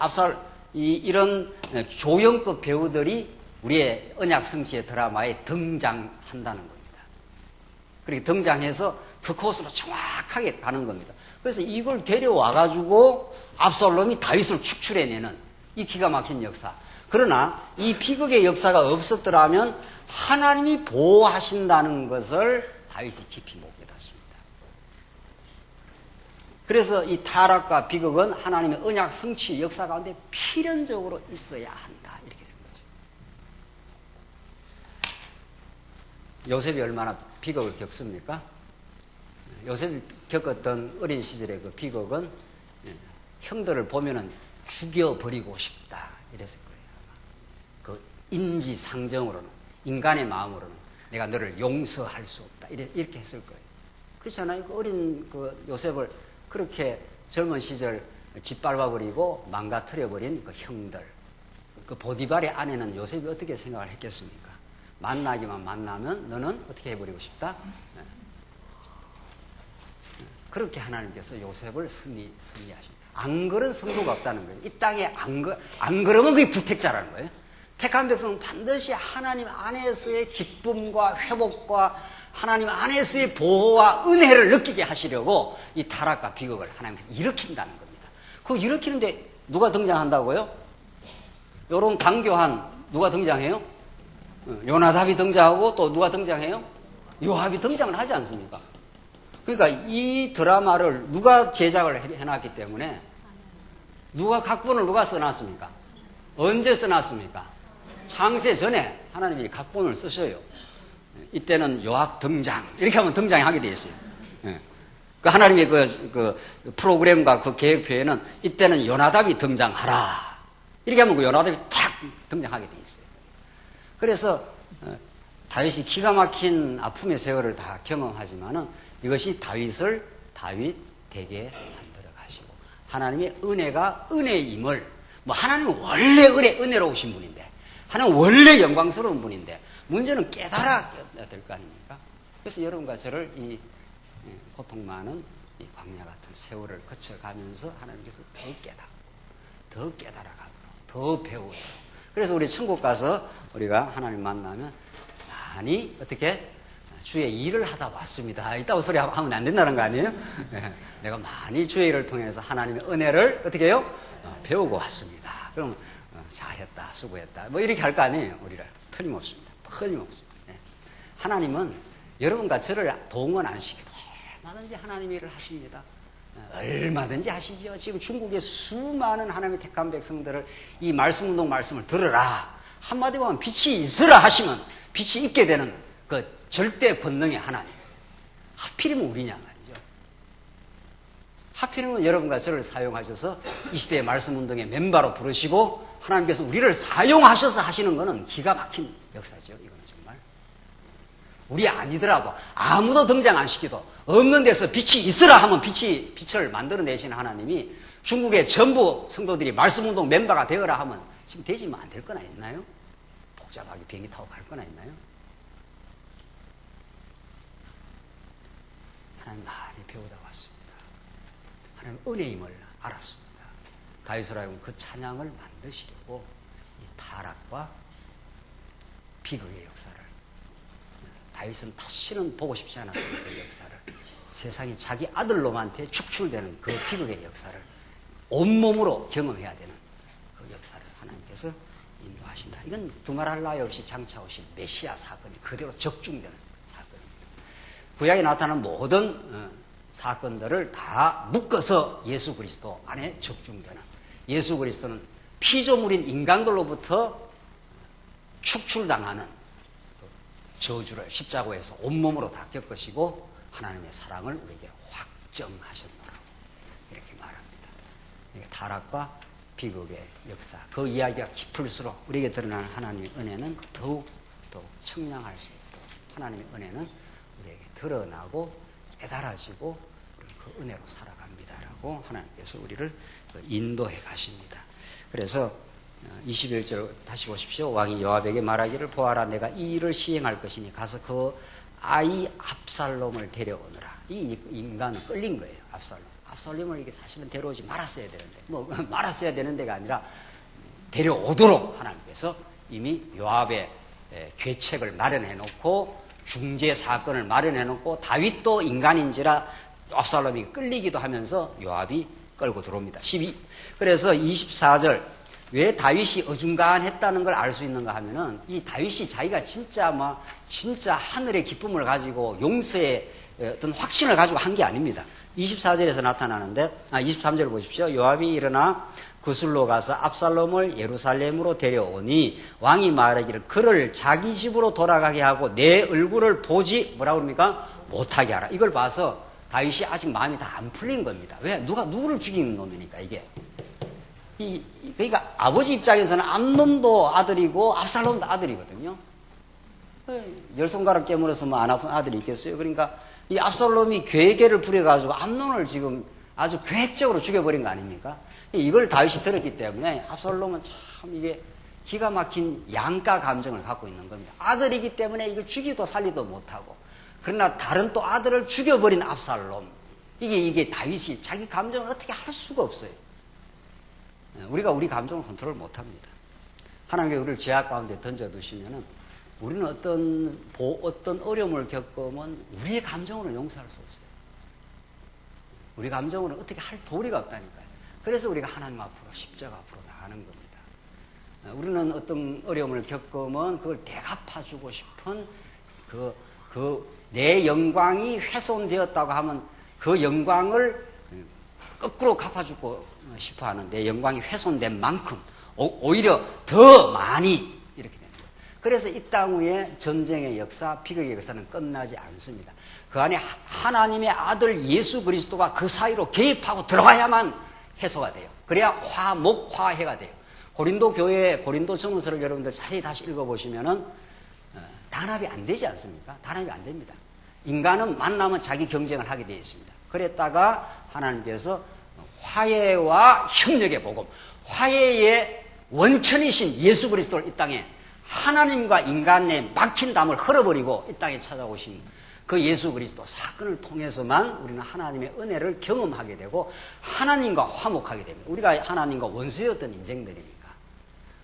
이런 조연급 배우들이 우리의 언약 성취의 드라마에 등장한다는 겁니다. 그렇게 등장해서 그 코스로 정확하게 가는 겁니다. 그래서 이걸 데려와 가지고 압살롬이 다윗을 축출해내는 이 기가 막힌 역사. 그러나 이 비극의 역사가 없었더라면 하나님이 보호하신다는 것을 다윗이 깊이 못 깨닫습니다. 그래서 이 타락과 비극은 하나님의 언약 성취 역사 가운데 필연적으로 있어야 한다. 이렇게 된 거죠. 요셉이 얼마나 비극을 겪습니까? 요셉이 겪었던 어린 시절의 그 비극은 형들을 보면은 죽여버리고 싶다. 이랬을 거예요. 그 인지상정으로는, 인간의 마음으로는 내가 너를 용서할 수 없다. 이렇게 했을 거예요. 그렇지 않아요? 그 어린 그 요셉을 그렇게 젊은 시절 짓밟아버리고 망가뜨려버린 그 형들. 그 보디발의 아내는 요셉이 어떻게 생각을 했겠습니까? 만나기만 만나면 너는 어떻게 해버리고 싶다? 그렇게 하나님께서 요셉을 승리하십니다. 안 그런 성도가 없다는 거죠. 이 땅에 안 그러면 그게 불택자라는 거예요. 택한 백성은 반드시 하나님 안에서의 기쁨과 회복과 하나님 안에서의 보호와 은혜를 느끼게 하시려고 이 타락과 비극을 하나님께서 일으킨다는 겁니다. 그 일으키는데 누가 등장한다고요? 요런 강교한 누가 등장해요? 요나답이 등장하고 또 누가 등장해요? 요압이 등장을 하지 않습니까? 그러니까 이 드라마를 누가 제작을 해놨기 때문에 누가 각본을 누가 써놨습니까? 언제 써놨습니까? 창세 전에 하나님이 각본을 쓰셔요. 이때는 요압 등장 이렇게 하면 등장이 하게 되어 있어요. 그 하나님의 그 프로그램과 그 계획표에는 이때는 요나답이 등장하라 이렇게 하면 그 요나답이 탁 등장하게 되어 있어요. 그래서 다윗이 기가 막힌 아픔의 세월을 다 경험하지만은 이것이 다윗을 다윗 되게 만들어 가시고 하나님의 은혜가 은혜임을 하나님은 원래 은혜로우신 분인데 하나님은 원래 영광스러운 분인데 문제는 깨달아야 될 거 아닙니까? 그래서 여러분과 저를 이 고통 많은 이 광야 같은 세월을 거쳐가면서 하나님께서 더 깨달아가도록 더 배우도록 그래서 우리 천국 가서 우리가 하나님 만나면 많이 어떻게 주의 일을 하다 왔습니다. 이따고 소리 하면 안 된다는 거 아니에요? 내가 많이 주의 일을 통해서 하나님의 은혜를 어떻게 해요? 배우고 왔습니다. 그럼 잘했다, 수고했다. 이렇게 할 거 아니에요? 우리를 틀림없습니다. 하나님은 여러분과 저를 동원 안 시켜도 얼마든지 하나님의 일을 하십니다. 얼마든지 하시죠. 지금 중국의 수많은 하나님의 택한 백성들을 이 말씀운동 말씀을 들으라. 한마디로 하면 빛이 있으라 하시면 빛이 있게 되는 그 절대 권능의 하나님. 하필이면 우리냐 말이죠. 하필이면 여러분과 저를 사용하셔서 이 시대의 말씀운동의 멤버로 부르시고 하나님께서 우리를 사용하셔서 하시는 것은 기가 막힌 역사죠. 이거는 정말. 우리 아니더라도 아무도 등장 안 시키도 없는 데서 빛이 있으라 하면 빛을 만들어내시는 하나님이 중국의 전부 성도들이 말씀운동 멤버가 되어라 하면 지금 되지면 안 될 거나 있나요? 복잡하게 비행기 타고 갈 거나 있나요? 하나님 많이 배우다 왔습니다. 하나님 은혜임을 알았습니다. 다윗으로 하여금 그 찬양을 만드시려고 이 타락과 비극의 역사를 다윗은 다시는 보고 싶지 않았던 그 역사를 세상이 자기 아들놈한테 축출되는 그 비극의 역사를 온몸으로 경험해야 되는 그 역사를 하나님께서 인도하신다. 이건 두말할 나위 없이 장차 오신 메시아 사건이 그대로 적중되는 사건입니다. 구약에 나타나는 모든 사건들을 다 묶어서 예수 그리스도 안에 적중되는 예수 그리스도는 피조물인 인간들로부터 축출당하는 저주를 십자가에서 온몸으로 다 겪으시고 하나님의 사랑을 우리에게 확정하셨노라 이렇게 말합니다. 그러니까 타락과 비극의 역사 그 이야기가 깊을수록 우리에게 드러나는 하나님의 은혜는 더욱 청량할 수 있도록 하나님의 은혜는 우리에게 드러나고 깨달아지고 그 은혜로 살아갑니다라고 하나님께서 우리를 인도해 가십니다. 그래서 21절 다시 보십시오. 왕이 요압에게 말하기를 보아라 내가 이 일을 시행할 것이니 가서 그 아이 압살롬을 데려오너라. 이 인간은 끌린 거예요. 압살롬을 이게 사실은 데려오지 말았어야 되는데 말았어야 되는 데가 아니라 데려오도록 하나님께서 이미 요압의 계책을 마련해 놓고 중재 사건을 마련해 놓고 다윗도 인간인지라 압살롬이 끌리기도 하면서 요압이 끌고 들어옵니다. 그래서 24절 왜 다윗이 어중간했다는 걸 알 수 있는가 하면은 이 다윗이 자기가 진짜 하늘의 기쁨을 가지고 용서의 어떤 확신을 가지고 한 게 아닙니다. 24절에서 나타나는데 23절 보십시오. 요압이 일어나 구슬로 가서 압살롬을 예루살렘으로 데려오니 왕이 말하기를 그를 자기 집으로 돌아가게 하고 내 얼굴을 보지 뭐라고 그럽니까? 못하게 하라. 이걸 봐서 다윗이 아직 마음이 다 안 풀린 겁니다. 왜? 누구를 죽이는 놈이니까 이게. 그러니까 아버지 입장에서는 암놈도 아들이고 압살롬도 아들이거든요. 열 손가락 깨물어서 안 아픈 아들이 있겠어요? 그러니까 이 압살롬이 괴계를 부려가지고 암논을 지금 아주 계획적으로 죽여버린 거 아닙니까? 이걸 다윗이 들었기 때문에 압살롬은 참 이게 기가 막힌 양가 감정을 갖고 있는 겁니다. 아들이기 때문에 이거 죽이도 살리도 못하고 그러나 다른 또 아들을 죽여버린 압살롬 이게 다윗이 자기 감정을 어떻게 할 수가 없어요. 우리가 우리 감정을 컨트롤 못합니다. 하나님께 우리를 죄악 가운데 던져두시면은 우리는 어떤 어려움을 겪으면 우리의 감정으로 용서할 수 없어요. 우리 감정으로는 어떻게 할 도리가 없다니까요. 그래서 우리가 하나님 앞으로 십자가 앞으로 나가는 겁니다. 우리는 어떤 어려움을 겪으면 그걸 대갚아주고 싶은 내 영광이 훼손되었다고 하면 그 영광을 거꾸로 갚아주고 싶어하는 내 영광이 훼손된 만큼 오히려 더 많이 이렇게 되는 거예요. 그래서 이 땅 위에 전쟁의 역사, 비극의 역사는 끝나지 않습니다. 그 안에 하나님의 아들 예수 그리스도가 그 사이로 개입하고 들어가야만 해소가 돼요. 그래야 화목화해가 돼요. 고린도 교회 고린도 전후서를 여러분들 자세히 다시 읽어보시면은 단합이 안 되지 않습니까? 단합이 안 됩니다. 인간은 만나면 자기 경쟁을 하게 되어 있습니다. 그랬다가 하나님께서 화해와 협력의 복음, 화해의 원천이신 예수 그리스도를 이 땅에 하나님과 인간의 막힌 담을 흘러버리고 이 땅에 찾아오신 그 예수 그리스도 사건을 통해서만 우리는 하나님의 은혜를 경험하게 되고 하나님과 화목하게 됩니다. 우리가 하나님과 원수였던 인생들이니까,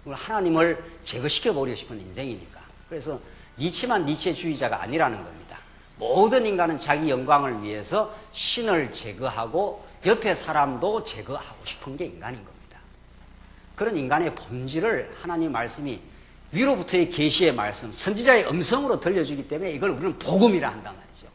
하나님을 제거시켜버리고 싶은 인생이니까. 그래서 니체만 니체주의자가 아니라는 겁니다. 모든 인간은 자기 영광을 위해서 신을 제거하고 옆에 사람도 제거하고 싶은 게 인간인 겁니다. 그런 인간의 본질을 하나님 말씀이 위로부터의 계시의 말씀, 선지자의 음성으로 들려주기 때문에 이걸 우리는 복음이라 한단 말이죠.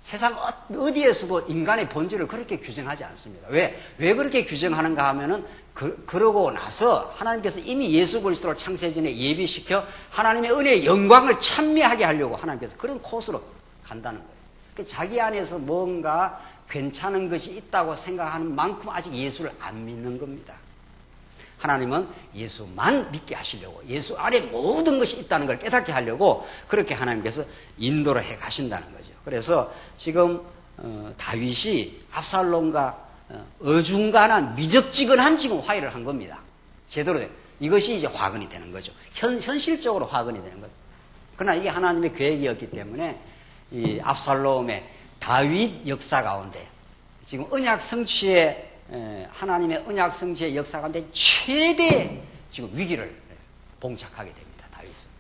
세상 어디에서도 인간의 본질을 그렇게 규정하지 않습니다. 왜 그렇게 규정하는가 하면은 그러고 나서 하나님께서 이미 예수 그리스도를 창세전에 예비시켜 하나님의 은혜의 영광을 찬미하게 하려고 하나님께서 그런 코스로 간다는 거예요. 자기 안에서 뭔가 괜찮은 것이 있다고 생각하는 만큼 아직 예수를 안 믿는 겁니다. 하나님은 예수만 믿게 하시려고, 예수 안에 모든 것이 있다는 걸 깨닫게 하려고 그렇게 하나님께서 인도를 해 가신다는 거죠. 그래서 지금 다윗이 압살롬과 어중간한 미적지근한 지금 화해를 한 겁니다. 제대로 돼. 이것이 이제 화근이 되는 거죠. 현실적으로 화근이 되는 거죠. 그러나 이게 하나님의 계획이었기 때문에 이 압살롬의 다윗 역사 가운데 지금 언약 성취의 하나님의 언약 성취의 역사 가운데 최대 지금 위기를 봉착하게 됩니다. 다윗은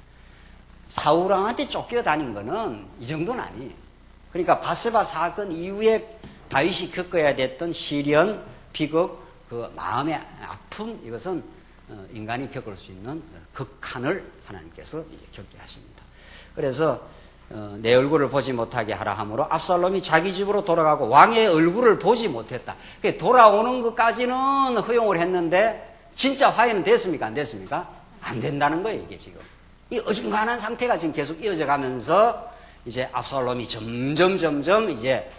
사울왕한테 쫓겨다닌 거는 이 정도는 아니에요. 그러니까 바세바 사건 이후에 다윗이 겪어야 됐던 시련, 비극, 그 마음의 아픔, 이것은 인간이 겪을 수 있는 극한을 하나님께서 이제 겪게 하십니다. 그래서 내 얼굴을 보지 못하게 하라 하므로 압살롬이 자기 집으로 돌아가고 왕의 얼굴을 보지 못했다. 돌아오는 것까지는 허용을 했는데 진짜 화해는 됐습니까? 안 됐습니까? 안 된다는 거예요. 이게 지금 이 어중간한 상태가 지금 계속 이어져 가면서 이제 압살롬이 점점 이제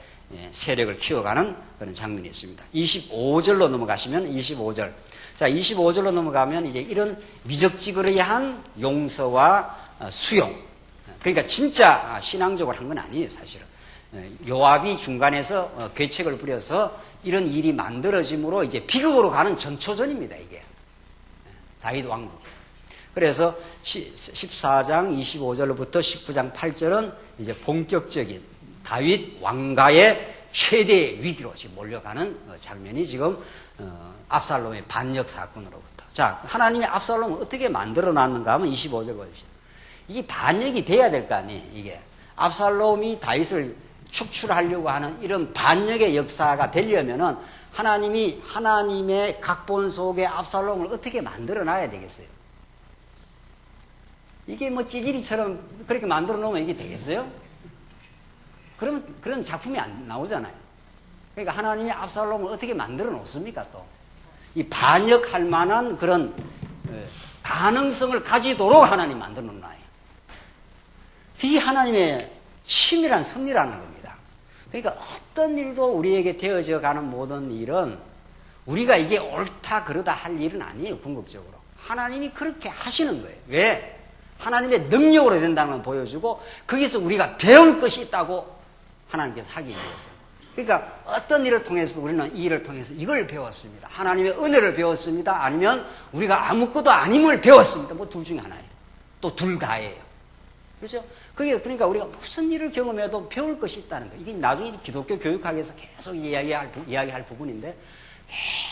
세력을 키워가는 그런 장면이 있습니다. 25절로 넘어가시면 25절. 자, 25절로 넘어가면 이제 이런 미적지근한 용서와 수용. 그러니까 진짜 신앙적으로 한 건 아니에요, 사실은. 요압이 중간에서 괴책을 부려서 이런 일이 만들어짐으로 이제 비극으로 가는 전초전입니다, 이게. 다윗 왕국이. 그래서 14장 25절로부터 19장 8절은 이제 본격적인 다윗 왕가의 최대 위기로 지금 몰려가는 장면이 지금 압살롬의 반역 사건으로부터. 자, 하나님의 압살롬을 어떻게 만들어 놨는가 하면 25절 보십시오. 이게 반역이 돼야 될 거 아니에요, 이게. 압살롬이 다윗을 축출하려고 하는 이런 반역의 역사가 되려면은 하나님이 하나님의 각본 속에 압살롬을 어떻게 만들어 놔야 되겠어요? 이게 뭐 찌질이처럼 그렇게 만들어 놓으면 이게 되겠어요? 그러면 그런 작품이 안 나오잖아요. 그러니까 하나님이 압살롬을 어떻게 만들어 놓습니까, 또? 이 반역할 만한 그런 가능성을 가지도록 하나님 만들어 놓나요? 이게 하나님의 치밀한 섭리라는 겁니다. 그러니까 어떤 일도 우리에게 되어져 가는 모든 일은 우리가 이게 옳다 그러다 할 일은 아니에요. 궁극적으로 하나님이 그렇게 하시는 거예요. 왜? 하나님의 능력으로 된다는 걸 보여주고 거기서 우리가 배울 것이 있다고 하나님께서 하기 위해서. 그러니까 어떤 일을 통해서 우리는 이 일을 통해서 이걸 배웠습니다. 하나님의 은혜를 배웠습니다. 아니면 우리가 아무것도 아님을 배웠습니다. 뭐 둘 중에 하나예요. 또 둘 다예요. 그렇죠? 그게 그러니까 우리가 무슨 일을 경험해도 배울 것이 있다는 거예요. 이게 나중에 기독교 교육학에서 계속 이야기할 부분인데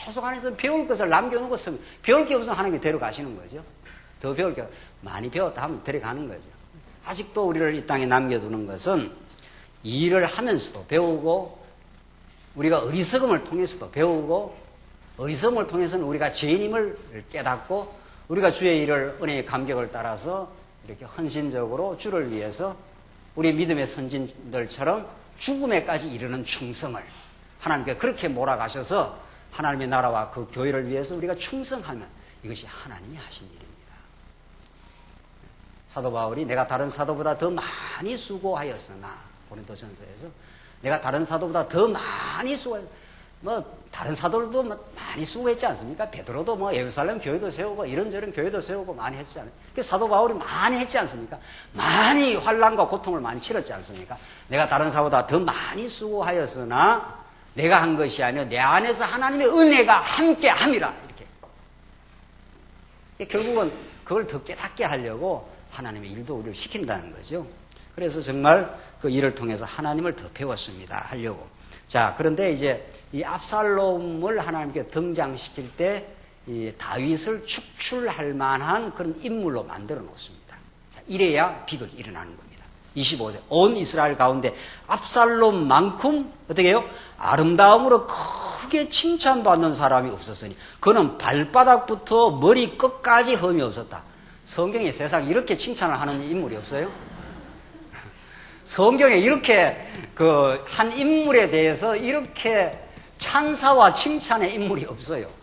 계속 안에서 배울 것을 남겨놓고 배울 게 없으면 하나님이 데려가시는 거죠. 더 배울 게 많이 배웠다 하면 데려가는 거죠. 아직도 우리를 이 땅에 남겨두는 것은 일을 하면서도 배우고 우리가 어리석음을 통해서도 배우고 어리석음을 통해서는 우리가 죄인임을 깨닫고 우리가 주의 일을 은혜의 감격을 따라서 이렇게 헌신적으로 주를 위해서 우리 믿음의 선진들처럼 죽음에까지 이르는 충성을 하나님께 그렇게 몰아가셔서 하나님의 나라와 그 교회를 위해서 우리가 충성하면 이것이 하나님이 하신 일입니다. 사도 바울이 내가 다른 사도보다 더 많이 수고하였으나 고린도전서에서 내가 다른 사도보다 더 많이 다른 사도들도 많이 수고했지 않습니까? 베드로도 예루살렘 교회도 세우고 이런저런 교회도 세우고 많이 했지 않아요? 사도 바울이 많이 했지 않습니까? 많이 환난과 고통을 많이 치렀지 않습니까? 내가 다른 사도보다 더 많이 수고하였으나 내가 한 것이 아니요 내 안에서 하나님의 은혜가 함께 함이라 이렇게. 결국은 그걸 더 깨닫게 하려고 하나님의 일도 우리를 시킨다는 거죠. 그래서 정말 그 일을 통해서 하나님을 더 배웠습니다. 하려고. 자, 그런데 이제 이 압살롬을 하나님께 등장시킬 때 이 다윗을 축출할 만한 그런 인물로 만들어 놓습니다. 자, 이래야 비극이 일어나는 겁니다. 25절. 온 이스라엘 가운데 압살롬만큼 어떻게 해요? 아름다움으로 크게 칭찬받는 사람이 없었으니 그는 발바닥부터 머리 끝까지 흠이 없었다. 성경에 세상 이렇게 칭찬을 하는 인물이 없어요? 성경에 이렇게 한 인물에 대해서 이렇게 찬사와 칭찬의 인물이 없어요.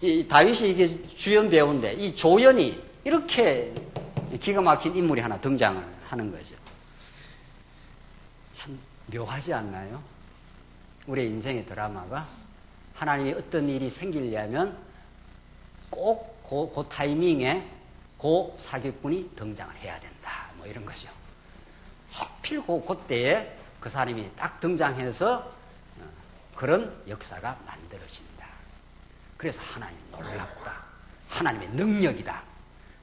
이 다윗이 이게 주연 배우인데 이 조연이 이렇게 기가 막힌 인물이 하나 등장을 하는 거죠. 참 묘하지 않나요? 우리의 인생의 드라마가 하나님이 어떤 일이 생기려면 꼭 그 타이밍에 그 사기꾼이 등장을 해야 된다. 이런 거죠. 하필 그때에 그 사람이 딱 등장해서 그런 역사가 만들어진다. 그래서 하나님이 놀랍다. 하나님의 능력이다.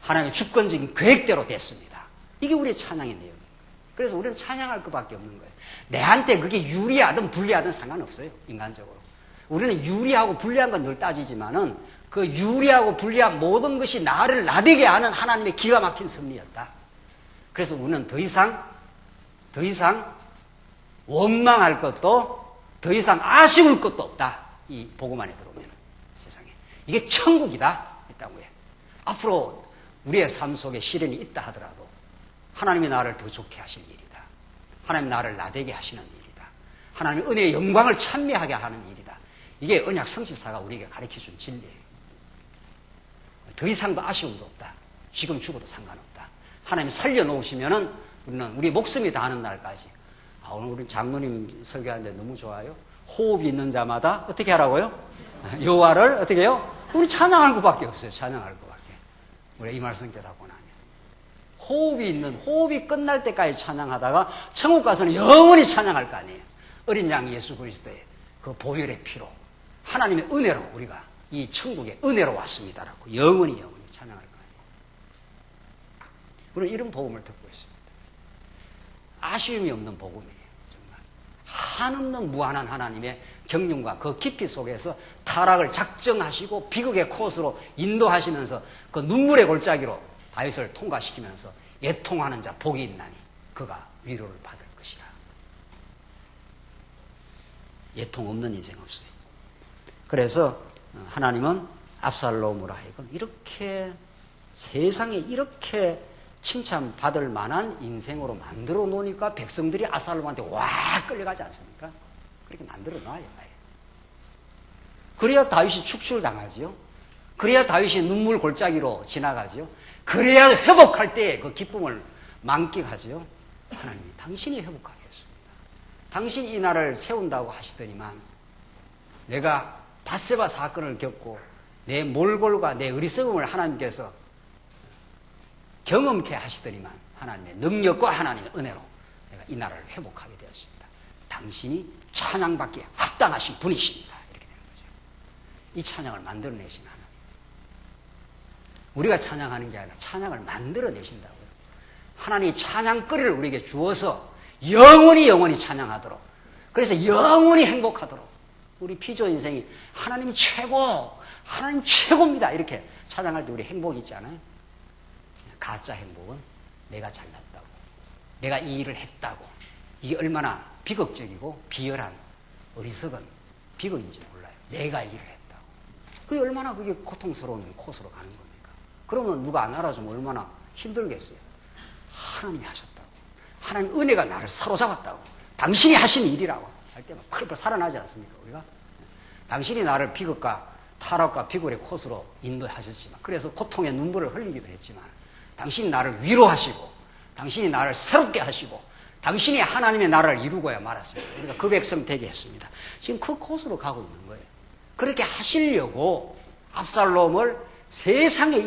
하나님의 주권적인 계획대로 됐습니다. 이게 우리의 찬양의 내용이에요. 그래서 우리는 찬양할 것밖에 없는 거예요. 내한테 그게 유리하든 불리하든 상관없어요. 인간적으로. 우리는 유리하고 불리한 건 늘 따지지만은 그 유리하고 불리한 모든 것이 나를 나대게 하는 하나님의 기가 막힌 섭리였다. 그래서 우리는 더 이상 원망할 것도 더 이상 아쉬울 것도 없다. 이 복음 안에 들어오면 세상에. 이게 천국이다. 있다고 해. 앞으로 우리의 삶 속에 시련이 있다 하더라도 하나님이 나를 더 좋게 하실 일이다. 하나님이 나를 나대게 하시는 일이다. 하나님의 은혜의 영광을 찬미하게 하는 일이다. 이게 언약 성취사가 우리에게 가르쳐준 진리예요. 더 이상도 아쉬움도 없다. 지금 죽어도 상관없다. 하나님이 살려놓으시면은 우리 목숨이 다하는 날까지. 오늘 우리 장로님 설교하는데 너무 좋아요. 호흡이 있는 자마다 어떻게 하라고요? 여호와를 어떻게 해요? 우리 찬양할 것밖에 없어요. 찬양할 것밖에. 우리 이 말씀 깨닫고 나면 호흡이 끝날 때까지 찬양하다가 천국 가서는 영원히 찬양할 거 아니에요. 어린 양 예수 그리스도의 그 보혈의 피로 하나님의 은혜로 우리가 이 천국의 은혜로 왔습니다라고 영원히 찬양할 거 아니에요. 우리는 이런 복음을 듣고 있습니다. 아쉬움이 없는 복음이에요. 정말 한없는 무한한 하나님의 경륜과 그 깊이 속에서 타락을 작정하시고 비극의 코스로 인도하시면서 그 눈물의 골짜기로 다윗을 통과시키면서 애통하는 자 복이 있나니 그가 위로를 받을 것이라. 애통 없는 인생 없어요. 그래서 하나님은 압살롬으로 하여금 이렇게 세상에 이렇게 칭찬받을 만한 인생으로 만들어 놓으니까 백성들이 압살롬한테 와 끌려가지 않습니까? 그렇게 만들어 놔요. 그래야 다윗이 축출당하지요. 그래야 다윗이 눈물 골짜기로 지나가지요. 그래야 회복할 때 그 기쁨을 만끽하지요. 하나님이 당신이 회복하게 했습니다. 당신이 이 나라를 세운다고 하시더니만 내가 밧세바 사건을 겪고 내 몰골과 내 어리석음을 하나님께서 경험케 하시더니만 하나님의 능력과 하나님의 은혜로 내가 이 나라를 회복하게 되었습니다. 당신이 찬양받기에 합당하신 분이십니다. 이렇게 되는 거죠. 이 찬양을 만들어내신 하나님. 우리가 찬양하는 게 아니라 찬양을 만들어내신다고요. 하나님이 찬양거리를 우리에게 주어서 영원히 찬양하도록, 그래서 영원히 행복하도록 우리 피조 인생이 하나님이 최고, 하나님 최고입니다. 이렇게 찬양할 때 우리 행복이 있지 않아요? 가짜 행복은 내가 잘났다고, 내가 이 일을 했다고. 이게 얼마나 비극적이고 비열한 어리석은 비극인지 몰라요. 내가 이 일을 했다고. 그게 얼마나 그게 고통스러운 코스로 가는 겁니까? 그러면 누가 안 알아주면 얼마나 힘들겠어요. 하나님이 하셨다고. 하나님 은혜가 나를 사로잡았다고. 당신이 하신 일이라고 할 때만 펄펄 살아나지 않습니까? 우리가 당신이 나를 비극과 타락과 비굴의 코스로 인도하셨지만, 그래서 고통의 눈물을 흘리기도 했지만, 당신이 나를 위로하시고 당신이 나를 새롭게 하시고 당신이 하나님의 나라를 이루고야 말았습니다. 우리가 그 백성 되게 했습니다. 지금 그 코스로 가고 있는 거예요. 그렇게 하시려고 압살롬을 세상에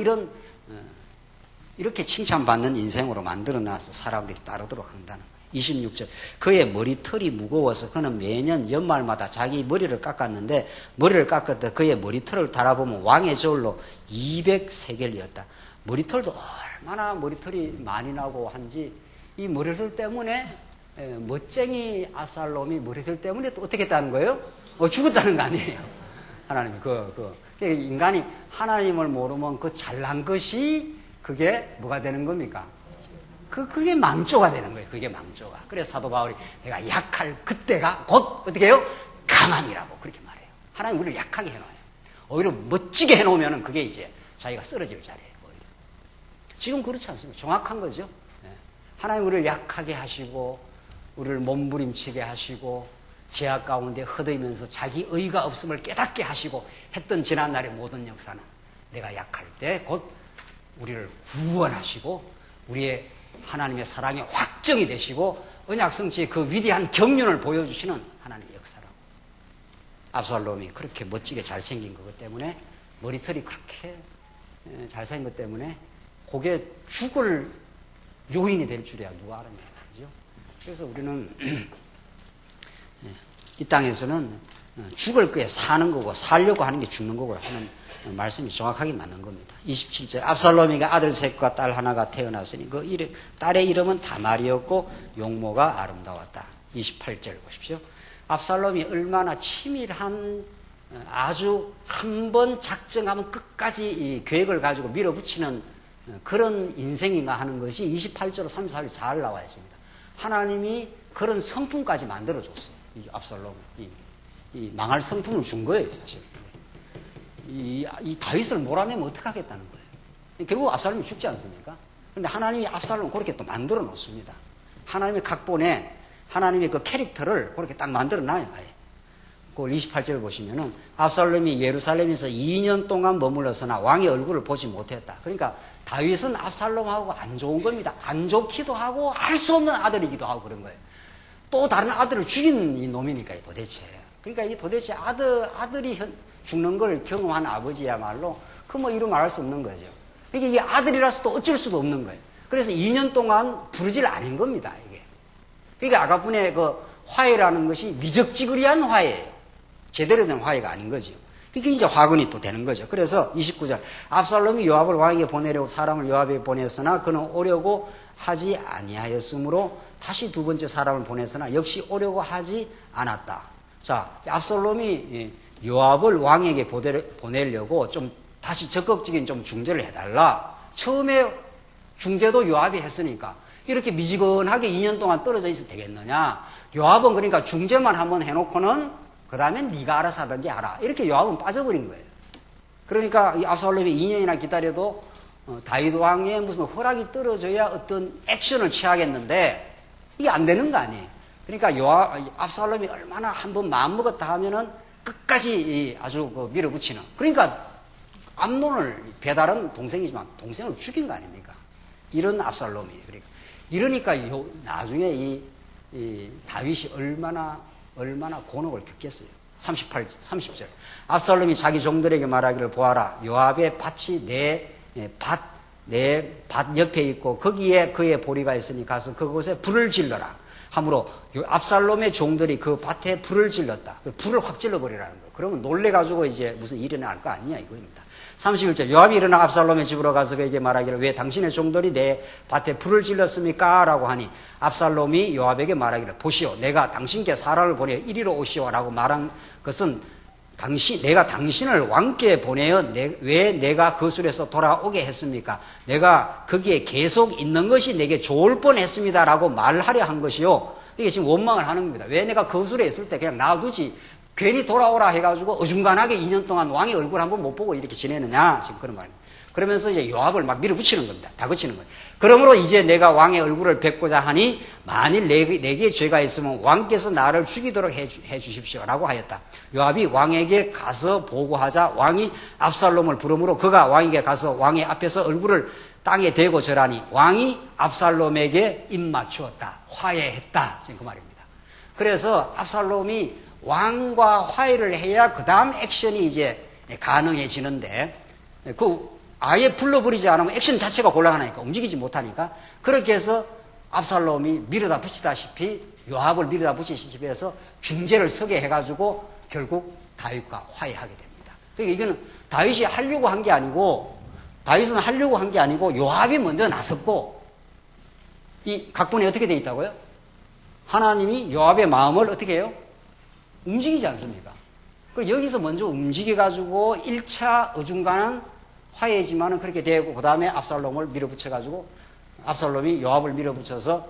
이렇게 칭찬받는 인생으로 만들어놔서 사람들이 따르도록 한다는 거예요. 26절. 그의 머리털이 무거워서 그는 매년 연말마다 자기 머리를 깎았는데, 머리를 깎을 때 그의 머리털을 달아보면 왕의 저울로 200세겔이었다. 머리털도 얼마나 머리털이 많이 나고 한지, 이 머리털 때문에 멋쟁이 압살롬이 머리털 때문에 또 어떻게 했다는 거예요? 죽었다는 거 아니에요. 하나님이 인간이 하나님을 모르면 그 잘난 것이 그게 뭐가 되는 겁니까? 그게 망조가 되는 거예요. 그게 망조가. 그래서 사도 바울이 내가 약할 그때가 곧 어떻게 해요? 강함이라고 그렇게 말해요. 하나님 우리를 약하게 해놔요. 오히려 멋지게 해놓으면 그게 이제 자기가 쓰러질 자리예요. 오히려. 지금 그렇지 않습니까? 정확한 거죠. 하나님 우리를 약하게 하시고 우리를 몸부림치게 하시고 죄악 가운데 헛으면서 자기 의가 없음을 깨닫게 하시고 했던 지난날의 모든 역사는 내가 약할 때 곧 우리를 구원하시고 우리의 하나님의 사랑이 확정이 되시고 언약 성취의 그 위대한 경륜을 보여주시는 하나님의 역사라고. 압살롬이 그렇게 멋지게 잘생긴 것 때문에, 머리털이 그렇게 잘생긴 것 때문에 그게 죽을 요인이 될 줄이야 누가 알았냐 말이죠. 그래서 우리는 이 땅에서는 죽을 거에 사는 거고 살려고 하는 게 죽는 거고 하는 말씀이 정확하게 맞는 겁니다. 27절. 압살롬이가 아들 셋과 딸 하나가 태어났으니 그 딸의 이름은 다말이었고 용모가 아름다웠다. 28절 보십시오. 압살롬이 얼마나 치밀한, 아주 한 번 작정하면 끝까지 이 계획을 가지고 밀어붙이는 그런 인생인가 하는 것이 28절 34절 잘 나와 있습니다. 하나님이 그런 성품까지 만들어줬어요. 이 압살롬, 이 망할 성품을 준 거예요, 사실. 이 다윗을 몰아내면 어떡하겠다는 거예요. 결국 압살롬이 죽지 않습니까? 그런데 하나님이 압살롬을 그렇게 또 만들어 놓습니다. 하나님의 각본에 하나님의 그 캐릭터를 그렇게 딱 만들어 놔요. 그 28절 보시면은 압살롬이 예루살렘에서 2년 동안 머물렀으나 왕의 얼굴을 보지 못했다. 그러니까 다윗은 압살롬하고 안 좋은 겁니다. 안 좋기도 하고 알 수 없는 아들이기도 하고 그런 거예요. 또 다른 아들을 죽인 이 놈이니까 도대체. 그러니까 이게 도대체 아들이 죽는 걸 경험한 아버지야말로 그 뭐 이루 말할 수 없는 거죠. 이게 이 아들이라서도 어쩔 수도 없는 거예요. 그래서 2년 동안 부르질 않은 겁니다. 이게. 그러니까 아까분의 그 화해라는 것이 미적지근한 화해예요. 제대로 된 화해가 아닌 거죠. 그게 이제 화근이 또 되는 거죠. 그래서 29절. 압살롬이 요압을 왕에게 보내려고 사람을 요압에게 보냈으나 그는 오려고 하지 아니하였으므로 다시 두 번째 사람을 보냈으나 역시 오려고 하지 않았다. 자, 압살롬이 요압을 왕에게 보내려고 좀 다시 적극적인 좀 중재를 해달라. 처음에 중재도 요압이 했으니까 이렇게 미지근하게 2년 동안 떨어져 있어도 되겠느냐. 요압은 그러니까 중재만 한번 해놓고는 그 다음에 네가 알아서 하든지 알아. 이렇게 요압은 빠져버린 거예요. 그러니까 이 압살롬이 2년이나 기다려도 다윗 왕의 무슨 허락이 떨어져야 어떤 액션을 취하겠는데 이게 안 되는 거 아니에요. 그러니까 압살롬이 얼마나 한번 마음먹었다 하면은 끝까지 아주 밀어붙이는. 그러니까 암논을, 배달은 동생이지만 동생을 죽인 거 아닙니까? 이런 압살롬이. 이러니까 나중에 이 다윗이 얼마나 곤혹을 겪겠어요. 30절. 압살롬이 자기 종들에게 말하기를 보아라. 요압의 밭이 내 밭 옆에 있고 거기에 그의 보리가 있으니 가서 그곳에 불을 질러라. 함으로 압살롬의 종들이 그 밭에 불을 질렀다. 불을 확 질러버리라는 거예요. 그러면 놀래가지고 이제 무슨 일이 날 거 아니냐 이거입니다. 31절. 요압이 일어나 압살롬의 집으로 가서 그에게 말하기를 왜 당신의 종들이 내 밭에 불을 질렀습니까? 라고 하니 압살롬이 요압에게 말하기를 보시오. 내가 당신께 사람을 보내 이리로 오시오. 라고 말한 것은 내가 당신을 왕께 보내어 왜 내가 거술에서 돌아오게 했습니까? 내가 거기에 계속 있는 것이 내게 좋을 뻔했습니다. 라고 말하려 한 것이요. 이게 지금 원망을 하는 겁니다. 왜 내가 거술에 있을 때 그냥 놔두지 괜히 돌아오라 해가지고 어중간하게 2년 동안 왕의 얼굴 한번 못 보고 이렇게 지내느냐. 지금 그런 말입니다. 그러면서 이제 요압을 막 밀어붙이는 겁니다. 다그치는 거예요. 그러므로 이제 내가 왕의 얼굴을 뵙고자 하니 만일 내게 죄가 있으면 왕께서 나를 죽이도록 해 주십시오. 라고 하였다. 요압이 왕에게 가서 보고하자 왕이 압살롬을 부르므로 그가 왕에게 가서 왕의 앞에서 얼굴을 땅에 대고 절하니 왕이 압살롬에게 입 맞추었다. 화해했다. 지금 그 말입니다. 그래서 압살롬이 왕과 화해를 해야 그 다음 액션이 이제 가능해지는데 아예 불러버리지 않으면 액션 자체가 곤란하니까 움직이지 못하니까 그렇게 해서 압살롬이 밀어다 붙이다시피 요압을 밀어다 붙이시피 해서 중재를 서게 해가지고 결국 다윗과 화해하게 됩니다. 그러니까 이거는 다윗이 하려고 한 게 아니고 요압이 먼저 나섰고 이 각본에 어떻게 되어 있다고요? 하나님이 요압의 마음을 어떻게 해요? 움직이지 않습니까? 여기서 먼저 움직여가지고 1차 어중간한 화해지만은 그렇게 되고 그 다음에 압살롬을 밀어붙여가지고 압살롬이 요압을 밀어붙여서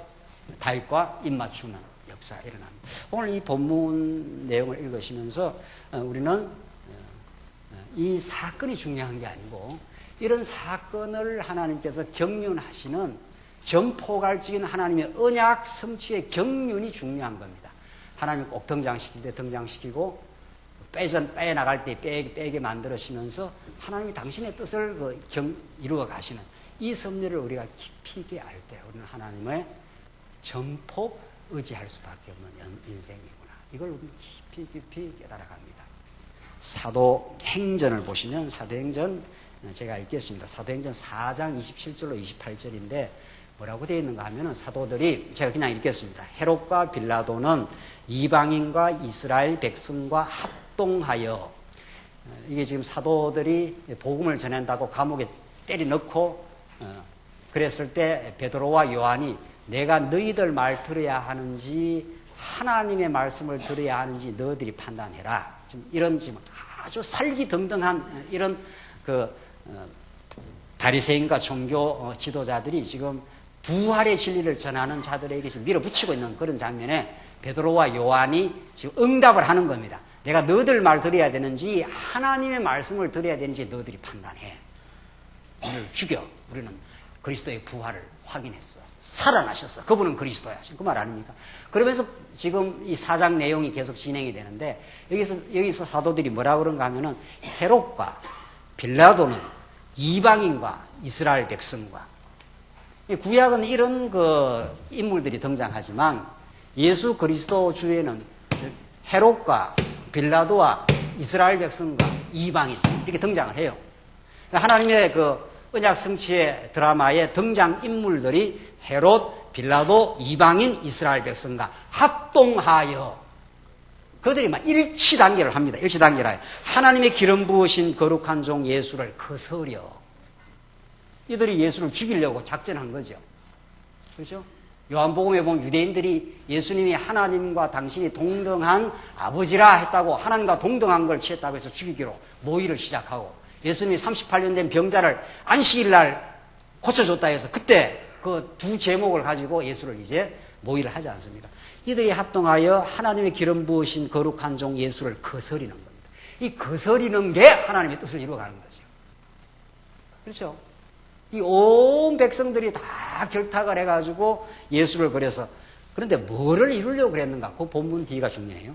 다윗과 입맞추는 역사가 일어납니다. 오늘 이 본문 내용을 읽으시면서 우리는 이 사건이 중요한 게 아니고 이런 사건을 하나님께서 경륜하시는 전포갈적인 하나님의 언약 성취의 경륜이 중요한 겁니다. 하나님이 꼭 등장시킬 때 등장시키고 빼나갈 때 빼게 만들으시면서 하나님이 당신의 뜻을 이루어 가시는 이 섭리를 우리가 깊이 있게 알 때 우리는 하나님의 전폭 의지할 수밖에 없는 인생이구나. 이걸 우리는 깊이 깨달아갑니다. 사도행전을 보시면 사도행전 제가 읽겠습니다. 사도행전 4장 27절로 28절인데 뭐라고 되어 있는가 하면은 사도들이 제가 그냥 읽겠습니다. 헤롯과 빌라도는 이방인과 이스라엘 백성과 합동하여 이게 지금 사도들이 복음을 전한다고 감옥에 때려 넣고 그랬을 때 베드로와 요한이 내가 너희들 말 들어야 하는지 하나님의 말씀을 들어야 하는지 너희들이 판단해라. 지금 이런 지금 아주 살기등등한 이런 바리새인과 종교 지도자들이 지금 부활의 진리를 전하는 자들에게 지금 밀어붙이고 있는 그런 장면에 베드로와 요한이 지금 응답을 하는 겁니다. 내가 너희들 말 들어야 되는지 하나님의 말씀을 들어야 되는지 너희들이 판단해. 우리를 죽여. 우리는 그리스도의 부활을 확인했어. 살아나셨어. 그분은 그리스도야. 지금 그 말 아닙니까? 그러면서 지금 이 4장 내용이 계속 진행이 되는데 여기서 사도들이 뭐라 그런가 하면은 헤롯과 빌라도는 이방인과 이스라엘 백성과 구약은 이런 인물들이 등장하지만 예수 그리스도 주에는 헤롯과 빌라도와 이스라엘 백성과 이방인 이렇게 등장을 해요. 하나님의 언약 성취의 드라마의 등장 인물들이 헤롯, 빌라도, 이방인, 이스라엘 백성과 합동하여 그들이 막 일치단계를 합니다. 일치단계를 하여 하나님의 기름 부으신 거룩한 종 예수를 거스려 이들이 예수를 죽이려고 작전한 거죠. 그렇죠? 요한복음에 보면 유대인들이 예수님이 하나님과 당신이 동등한 아버지라 했다고 하나님과 동등한 걸 취했다고 해서 죽이기로 모의를 시작하고 예수님이 38년 된 병자를 안식일 날 고쳐줬다 해서 그때 그 두 제목을 가지고 예수를 이제 모의를 하지 않습니까? 이들이 합동하여 하나님의 기름 부으신 거룩한 종 예수를 거스리는 겁니다. 이 거스리는 게 하나님의 뜻을 이루어가는 거죠. 그렇죠? 이 온 백성들이 다 결탁을 해가지고 예수를 그래서 그런데 뭐를 이루려고 그랬는가? 그 본문 뒤가 중요해요.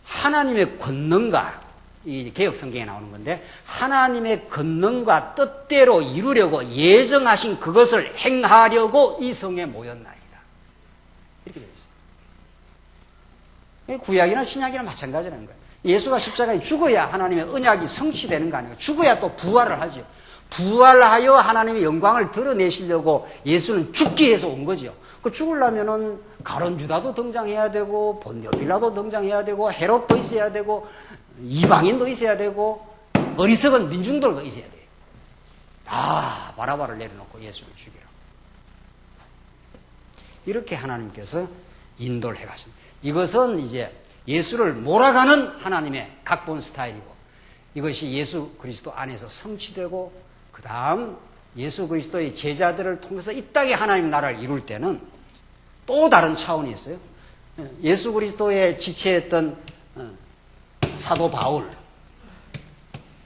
하나님의 권능과 이 개혁 성경에 나오는 건데 하나님의 권능과 뜻대로 이루려고 예정하신 그것을 행하려고 이 성에 모였나이다. 이렇게 되어 있습니다. 구약이나 신약이나 마찬가지라는 거예요. 예수가 십자가에 죽어야 하나님의 언약이 성취되는 거 아니에요. 죽어야 또 부활을 하죠. 부활하여 하나님의 영광을 드러내시려고 예수는 죽기 위해서 온 거죠. 그 죽으려면은 가룟 유다도 등장해야 되고 본디오 빌라도 등장해야 되고 헤롯도 있어야 되고 이방인도 있어야 되고 어리석은 민중들도 있어야 돼요. 다 바라바를 내려놓고 예수를 죽이라. 이렇게 하나님께서 인도를 해가십니다. 이것은 이제 예수를 몰아가는 하나님의 각본 스타일이고 이것이 예수 그리스도 안에서 성취되고 그 다음 예수 그리스도의 제자들을 통해서 이 땅에 하나님 나라를 이룰 때는 또 다른 차원이 있어요. 예수 그리스도의 지체했던 사도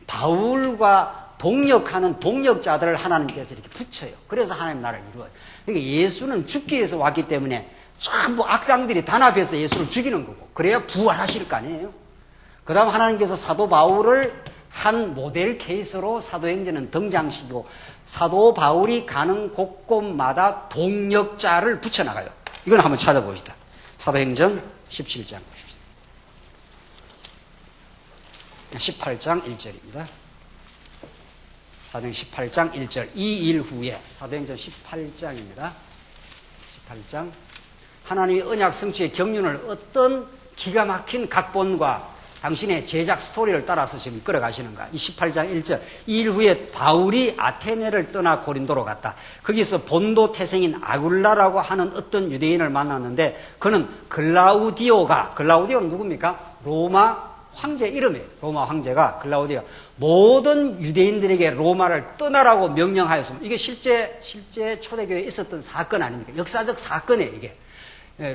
바울과 동역하는 동역자들을 하나님께서 이렇게 붙여요. 그래서 하나님 나라를 이루어요. 그러니까 예수는 죽기 위해서 왔기 때문에 전부 악당들이 단합해서 예수를 죽이는 거고, 그래야 부활하실 거 아니에요. 그 다음 하나님께서 사도 바울을 한 모델 케이스로 사도행전은 등장시키고, 사도 바울이 가는 곳곳마다 동역자를 붙여나가요. 이건 한번 찾아봅시다. 사도행전 17장 보십시오. 18장 1절입니다. 사도행전 18장 1절. 이 일 후에, 사도행전 18장입니다. 18장. 하나님의 언약 성취의 경륜을 어떤 기가 막힌 각본과 당신의 제작 스토리를 따라서 지금 이끌어 가시는가. 이 18장 1절. 이 일 후에 바울이 아테네를 떠나 고린도로 갔다. 거기서 본도 태생인 아굴라라고 하는 어떤 유대인을 만났는데, 그는 글라우디오는 누굽니까? 로마 황제 이름이에요. 로마 황제가 글라우디오. 모든 유대인들에게 로마를 떠나라고 명령하였습니다. 이게 실제 초대교회에 있었던 사건 아닙니까? 역사적 사건이에요, 이게.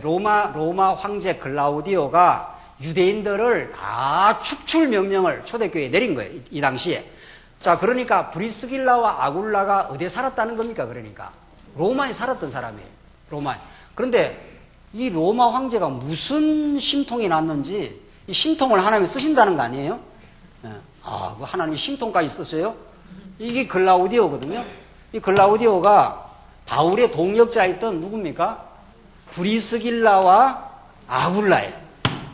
로마 황제 글라우디오가 유대인들을 다 축출 명령을 초대교회에 내린 거예요, 이 당시에. 자, 그러니까 브리스길라와 아굴라가 어디에 살았다는 겁니까? 그러니까 로마에 살았던 사람이에요, 로마에. 그런데 이 로마 황제가 무슨 심통이 났는지 이 심통을 하나님이 쓰신다는 거 아니에요? 그 하나님이 심통까지 썼어요? 이게 글라우디오거든요. 이 글라우디오가 바울의 동역자였던 누굽니까? 브리스길라와 아굴라예요.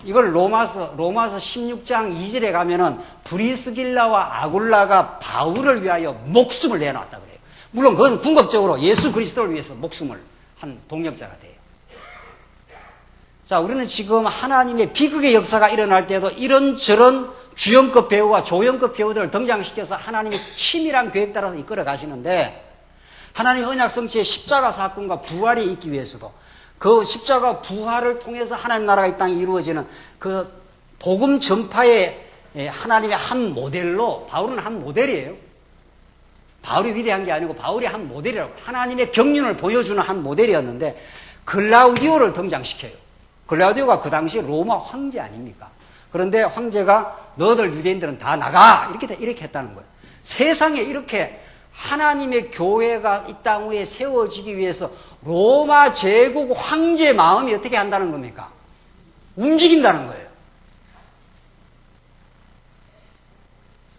이걸 로마서 16장 2절에 가면은 브리스길라와 아굴라가 바울을 위하여 목숨을 내놨다 그래요. 물론 그것은 궁극적으로 예수 그리스도를 위해서 목숨을 한 동역자가 돼요. 자, 우리는 지금 하나님의 비극의 역사가 일어날 때도 이런저런 주연급 배우와 조연급 배우들을 등장시켜서 하나님의 치밀한 계획 따라서 이끌어 가시는데, 하나님의 언약 성취의 십자가 사건과 부활이 있기 위해서도 그 십자가 부활을 통해서 하나님 나라가 이 땅에 이루어지는 그 복음 전파의 하나님의 한 모델로, 바울은 한 모델이에요. 바울이 위대한 게 아니고 바울이 한 모델이라고, 하나님의 경륜을 보여주는 한 모델이었는데, 글라우디오를 등장시켜요. 글라우디오가 그 당시 로마 황제 아닙니까? 그런데 황제가 너희들 유대인들은 다 나가! 이렇게 했다는 거예요. 세상에 이렇게 하나님의 교회가 이 땅 위에 세워지기 위해서 로마 제국 황제의 마음이 어떻게 한다는 겁니까? 움직인다는 거예요.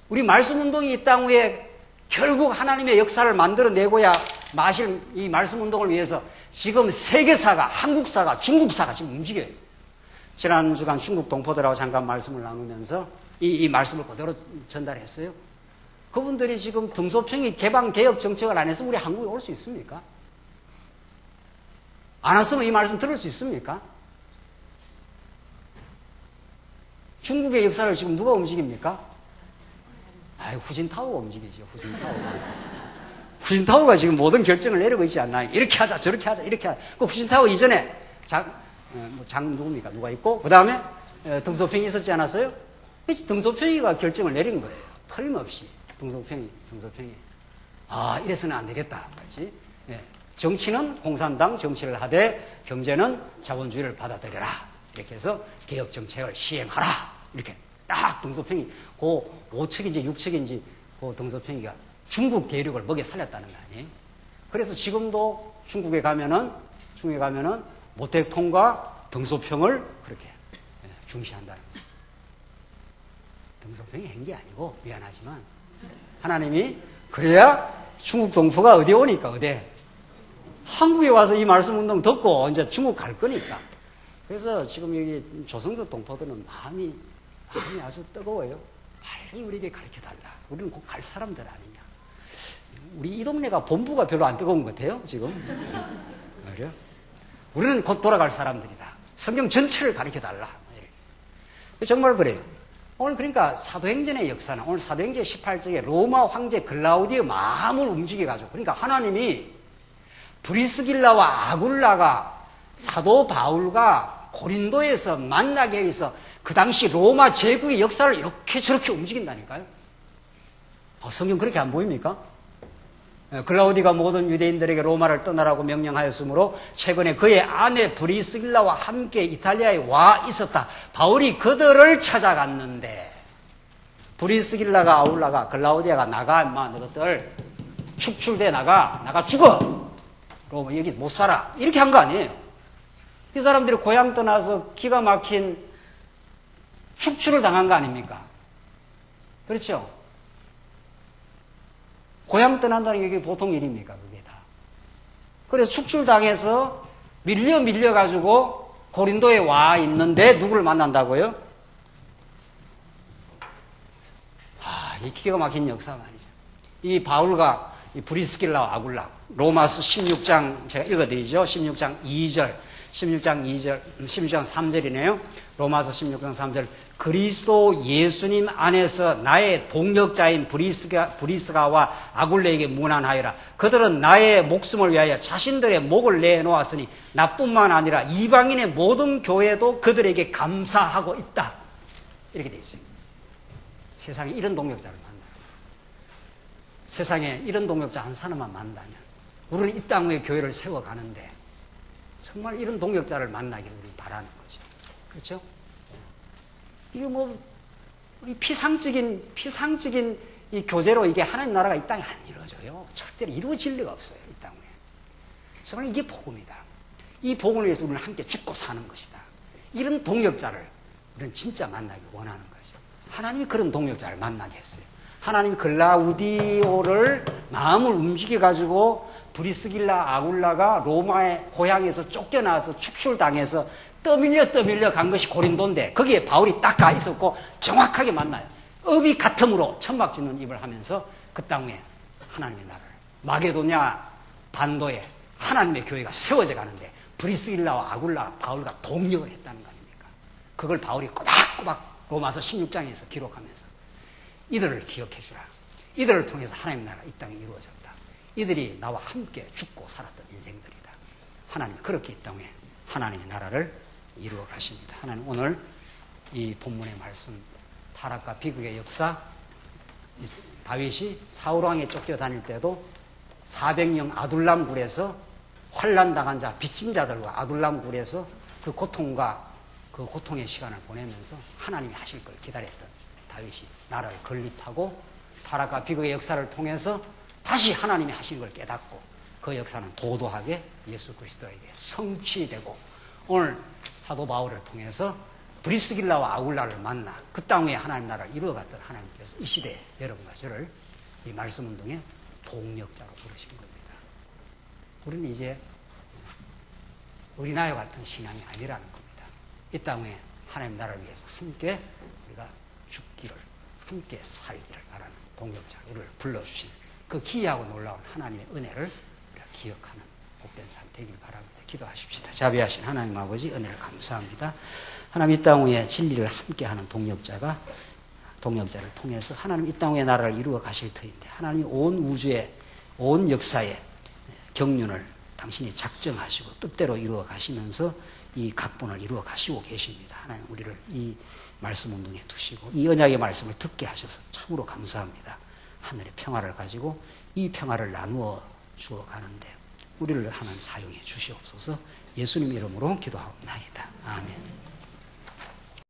우리 말씀운동이 이 땅 위에 결국 하나님의 역사를 만들어내고야 마실 이 말씀운동을 위해서 지금 세계사가, 한국사가, 중국사가 지금 움직여요. 지난 주간 중국 동포들하고 잠깐 말씀을 나누면서 이 말씀을 그대로 전달했어요. 그분들이 지금 등소평이 개방 개혁 정책을 안 해서 우리 한국에 올 수 있습니까? 안 왔으면 이 말씀 들을 수 있습니까? 중국의 역사를 지금 누가 움직입니까? 후진타오가 움직이죠. 후진타오가 지금 모든 결정을 내리고 있지 않나요? 이렇게 하자, 저렇게 하자, 이렇게 하자. 그 후진타오 이전에 누굽니까? 누가 있고, 그 다음에 등소평이 있었지 않았어요? 등소평이가 결정을 내린 거예요. 틀림없이. 등소평이. 이래서는 안 되겠다. 그렇지? 정치는 공산당 정치를 하되 경제는 자본주의를 받아들여라. 이렇게 해서 개혁 정책을 시행하라. 이렇게 딱 등소평이 그 5척인지 6척인지 그 등소평이가 중국 대륙을 먹여 살렸다는 거 아니에요? 그래서 지금도 중국에 가면은 모택통과 등소평을 그렇게 중시한다는 거예요. 등소평이 한 게 아니고 미안하지만 하나님이 그래야 중국 동포가 어디 오니까 어디 한국에 와서 이 말씀 운동 듣고 이제 중국 갈 거니까. 그래서 지금 여기 조성석 동포들은 마음이 아주 뜨거워요. 빨리 우리에게 가르쳐 달라. 우리는 곧 갈 사람들 아니냐. 우리 이 동네가 본부가 별로 안 뜨거운 것 같아요, 지금. 그래요? 우리는 곧 돌아갈 사람들이다. 성경 전체를 가르쳐 달라. 정말 그래요. 오늘 그러니까 사도행전의 역사는 오늘 사도행전 18장에 로마 황제 글라우디의 마음을 움직여가지고, 그러니까 하나님이 브리스길라와 아굴라가 사도 바울과 고린도에서 만나게 해서 그 당시 로마 제국의 역사를 이렇게 저렇게 움직인다니까요. 성경 그렇게 안 보입니까? 글라우디가 모든 유대인들에게 로마를 떠나라고 명령하였으므로 최근에 그의 아내 브리스길라와 함께 이탈리아에 와 있었다. 바울이 그들을 찾아갔는데 브리스길라가 아울라가 글라우디아가 나가 임마 너희들 축출돼 나가 죽어. 로마 여기 못 살아. 이렇게 한 거 아니에요. 이 사람들이 고향 떠나서 기가 막힌 축출을 당한 거 아닙니까? 그렇죠? 고향 떠난다는 게 보통 일입니까? 그게 다. 그래서 축출당해서 밀려가지고 고린도에 와 있는데 누구를 만난다고요? 이 기가 막힌 역사 말이죠. 이 바울과 이 브리스길라와 아굴라, 로마서 16장 제가 읽어드리죠. 16장 2절, 16장 3절이네요. 로마서 16장 3절. 그리스도 예수님 안에서 나의 동역자인 브리스가와 아굴레에게 문안하여라. 그들은 나의 목숨을 위하여 자신들의 목을 내놓았으니 나뿐만 아니라 이방인의 모든 교회도 그들에게 감사하고 있다. 이렇게 되어 있어요. 세상에 이런 동역자를 만나요. 세상에 이런 동역자 한 사람만 만나면 우리는 이 땅 위에 교회를 세워가는데 정말 이런 동역자를 만나기를 우리 바라는 거죠. 그렇죠? 이게 피상적인 이 교제로 이게 하나님 나라가 이 땅에 안 이루어져요. 절대로 이루어질 리가 없어요. 이 땅 위에. 정말 이게 복음이다. 이 복음을 위해서 우리는 함께 죽고 사는 것이다. 이런 동역자를 우리는 진짜 만나기 원하는 거죠. 하나님이 그런 동역자를 만나게 했어요. 하나님이 글라우디오를 마음을 움직여가지고 브리스길라 아굴라가 로마의 고향에서 쫓겨나서 축출당해서 떠밀려 간 것이 고린도인데 거기에 바울이 딱 가 있었고 정확하게 만나요. 업이 같음으로 천막 짓는 입을 하면서 그 땅에 하나님의 나라를 마게도냐 반도에 하나님의 교회가 세워져 가는데 브리스길라와 아굴라 바울과 동력을 했다는 거 아닙니까? 그걸 바울이 꼬박꼬박 로마서 16장에서 기록하면서 이들을 기억해 주라. 이들을 통해서 하나님의 나라가 이 땅에 이루어졌다. 이들이 나와 함께 죽고 살았던 인생들이다. 하나님이 그렇게 이 땅에 하나님의 나라를 이루어 가십니다. 하나님 오늘 이 본문의 말씀 타락과 비극의 역사 다윗이 사울왕에 쫓겨다닐 때도 400명 아둘람 굴에서 환난당한 자 빚진 자들과 아둘람 굴에서 그 고통과 그 고통의 시간을 보내면서 하나님이 하실 걸 기다렸던 다윗이 나라를 건립하고 타락과 비극의 역사를 통해서 다시 하나님이 하신 걸 깨닫고 그 역사는 도도하게 예수 그리스도에게 성취되고 오늘 사도 바울을 통해서 브리스길라와 아굴라를 만나 그 땅 위에 하나님 나라를 이루어갔던 하나님께서 이 시대에 여러분과 저를 이 말씀 운동의 동력자로 부르신 겁니다. 우리는 이제 어린아이와 같은 신앙이 아니라는 겁니다. 이 땅에 하나님 나라를 위해서 함께 우리가 죽기를 함께 살기를 바라는 동역자 우리를 불러주신 그 기이하고 놀라운 하나님의 은혜를 우리가 기억하는 복된 삶 되길 바랍니다. 기도하십시다. 자비하신 하나님 아버지 은혜를 감사합니다. 하나님 이 땅 위에 진리를 함께하는 동역자를 통해서 하나님 이 땅 위에 나라를 이루어 가실 터인데 하나님이 온 우주의 온 역사의 경륜을 당신이 작정하시고 뜻대로 이루어 가시면서 이 각본을 이루어 가시고 계십니다. 하나님 우리를 이 말씀 운동에 두시고 이 언약의 말씀을 듣게 하셔서 참으로 감사합니다. 하늘의 평화를 가지고 이 평화를 나누어 주어 가는데 우리를 하나님 사용해 주시옵소서. 예수님 이름으로 기도하옵나이다. 아멘.